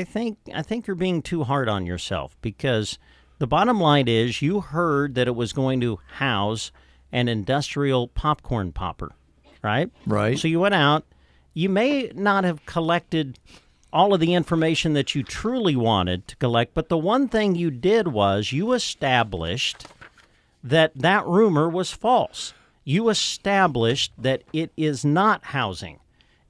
Speaker 2: think you're being too hard on yourself, because the bottom line is you heard that it was going to house an industrial popcorn popper, right?
Speaker 1: Right.
Speaker 2: So you went out. You may not have collected all of the information that you truly wanted to collect, but the one thing you did was you established that rumor was false. You established that it is not housing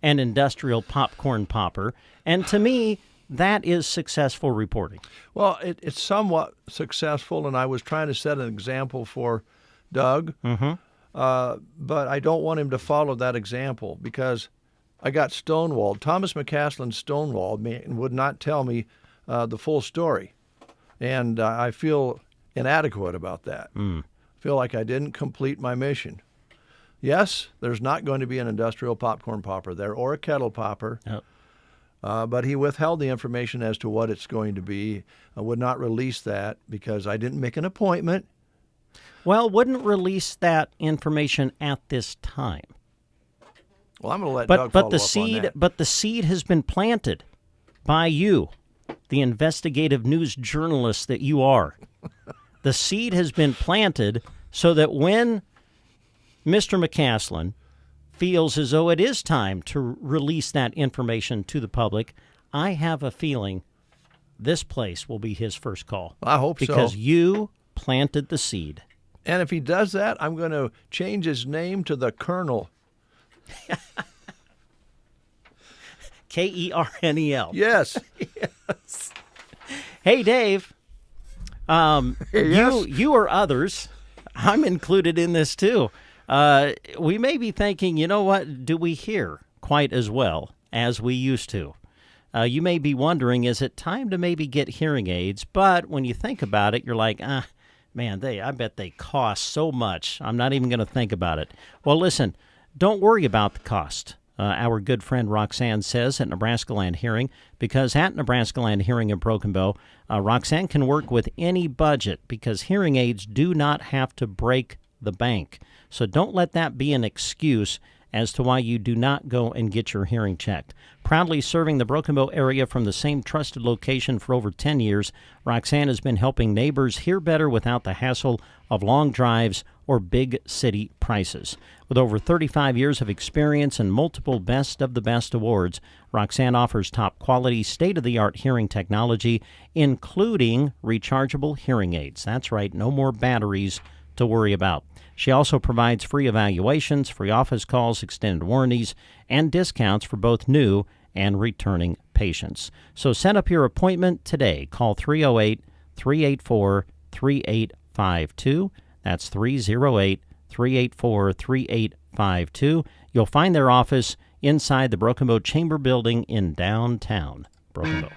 Speaker 2: an industrial popcorn popper, and to me, that is successful reporting.
Speaker 1: Well, it's somewhat successful, and I was trying to set an example for Doug, but I don't want him to follow that example, because I got stonewalled. Thomas McCaslin stonewalled me and would not tell me the full story, and I feel inadequate about that. I feel like I didn't complete my mission. Yes, there's not going to be an industrial popcorn popper there or a kettle popper.
Speaker 2: Yep.
Speaker 1: But he withheld the information as to what it's going to be. I would not release that because I didn't make an appointment.
Speaker 2: Well, wouldn't release that information at this time.
Speaker 1: Well, I'm going to let Doug follow up on that.
Speaker 2: But the seed has been planted by you, the investigative news journalist that you are. The seed has been planted so that when Mr. McCaslin feels as though it is time to release that information to the public, I have a feeling this place will be his first call.
Speaker 1: I hope so.
Speaker 2: Because you planted the seed.
Speaker 1: And if he does that, I'm going to change his name to the Colonel.
Speaker 2: Kernel.
Speaker 1: Yes.
Speaker 2: Yes. Hey, Dave.
Speaker 1: Yes.
Speaker 2: You or others, I'm included in this too. We may be thinking, you know what, do we hear quite as well as we used to? You may be wondering, is it time to maybe get hearing aids? But when you think about it, you're like, man, I bet they cost so much. I'm not even going to think about it. Well, listen, don't worry about the cost. Our good friend Roxanne says at Nebraska Land Hearing, because at Nebraska Land Hearing in Broken Bow, Roxanne can work with any budget because hearing aids do not have to break the bank. So don't let that be an excuse as to why you do not go and get your hearing checked. Proudly serving the Broken Bow area from the same trusted location for over 10 years, Roxanne has been helping neighbors hear better without the hassle of long drives or big city prices. With over 35 years of experience and multiple Best of the Best awards, Roxanne offers top-quality, state-of-the-art hearing technology, including rechargeable hearing aids. That's right, no more batteries to worry about. She also provides free evaluations, free office calls, extended warranties, and discounts for both new and returning patients. So set up your appointment today. Call 308-384-3852. That's 308-384-3852. You'll find their office inside the Broken Bow Chamber Building in downtown Broken Bow.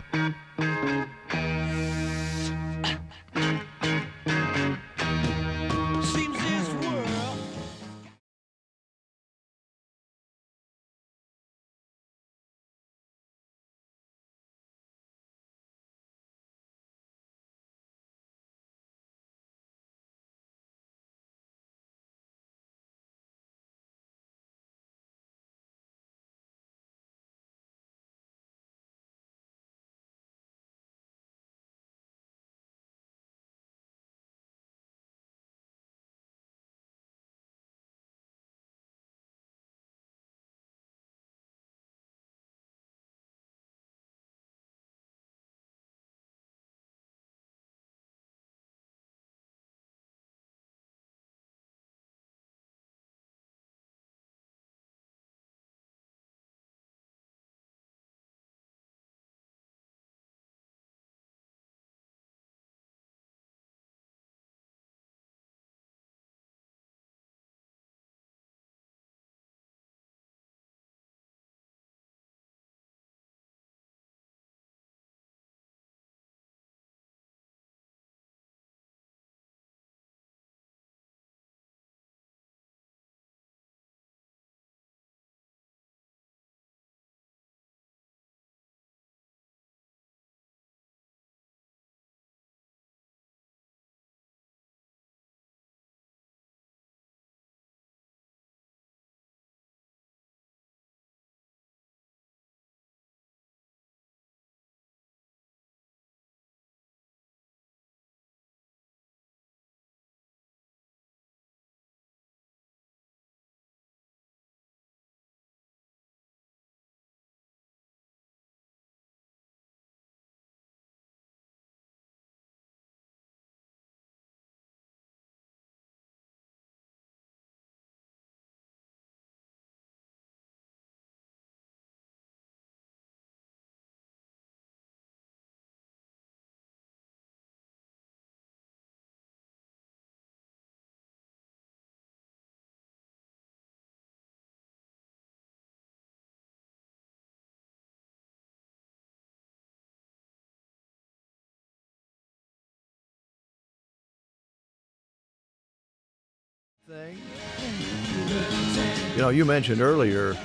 Speaker 1: You know, you mentioned earlier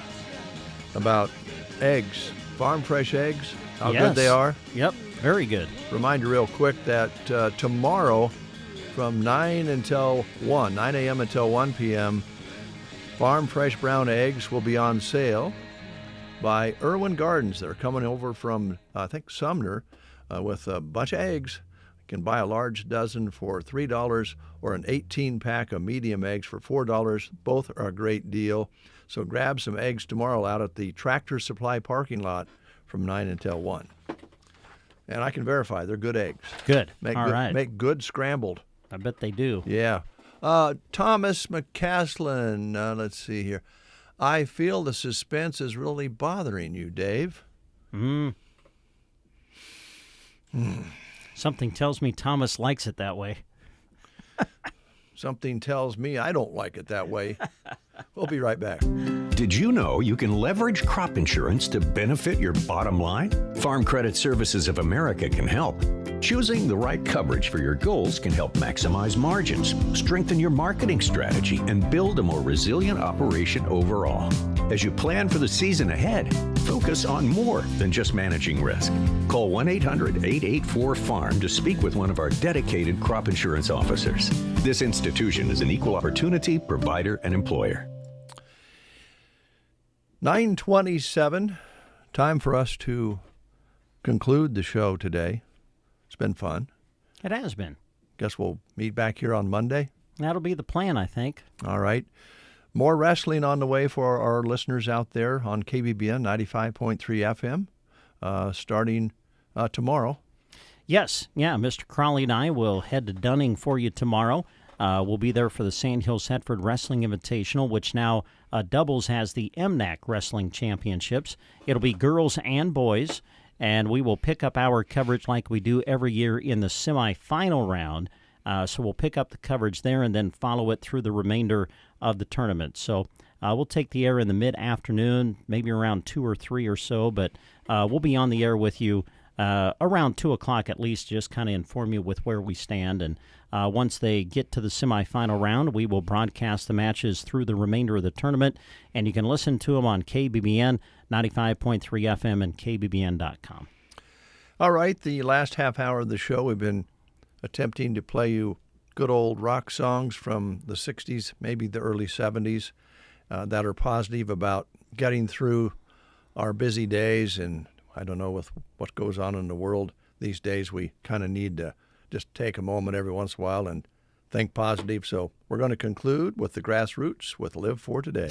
Speaker 1: about eggs, farm fresh eggs, how good they are.
Speaker 2: Yep, very good.
Speaker 1: Remind you real quick that tomorrow from 9 a.m. until 1 p.m., farm fresh brown eggs will be on sale by Irwin Gardens. They're coming over from, I think, Sumner with a bunch of eggs. You can buy a large dozen for $3 or an 18-pack of medium eggs for $4. Both are a great deal. So grab some eggs tomorrow out at the Tractor Supply parking lot from 9 until 1. And I can verify they're good eggs.
Speaker 2: Good.
Speaker 1: All right. Make good scrambled.
Speaker 2: I bet they do.
Speaker 1: Yeah. Thomas McCaslin, let's see here. I feel the suspense is really bothering you, Dave.
Speaker 2: Something tells me Thomas likes it that way.
Speaker 1: Something tells me I don't like it that way. We'll be right back.
Speaker 5: Did you know you can leverage crop insurance to benefit your bottom line? Farm Credit Services of America can help. Choosing the right coverage for your goals can help maximize margins, strengthen your marketing strategy, and build a more resilient operation overall. As you plan for the season ahead, focus on more than just managing risk. Call 1-800-884-FARM to speak with one of our dedicated crop insurance officers. This institution is an equal opportunity provider and employer.
Speaker 1: 9:27, time for us to conclude the show today. It's been fun.
Speaker 2: It has been.
Speaker 1: Guess we'll meet back here on Monday.
Speaker 2: That'll be the plan, I think.
Speaker 1: All right. More wrestling on the way for our listeners out there on KBBN 95.3 FM starting tomorrow.
Speaker 2: Yes. Yeah, Mr. Crawley and I will head to Dunning for you tomorrow. will be there for the Sandhills Thetford Wrestling Invitational, which now doubles as the MNAC Wrestling Championships. It'll be girls and boys, and we will pick up our coverage like we do every year in the semifinal round. So we'll pick up the coverage there and then follow it through the remainder of the tournament. So we'll take the air in the mid-afternoon, maybe around 2 or 3 or so, but we'll be on the air with you around 2 o'clock at least, just kind of inform you with where we stand. And once they get to the semifinal round, we will broadcast the matches through the remainder of the tournament, and you can listen to them on KBBN 95.3 FM and KBBN.com.
Speaker 1: All right, the last half hour of the show, we've been attempting to play you good old rock songs from the 60s, maybe the early 70s, that are positive about getting through our busy days. And I don't know, with what goes on in the world these days, we kind of need to just take a moment every once in a while and think positive. So we're going to conclude with the Grassroots with Live for Today.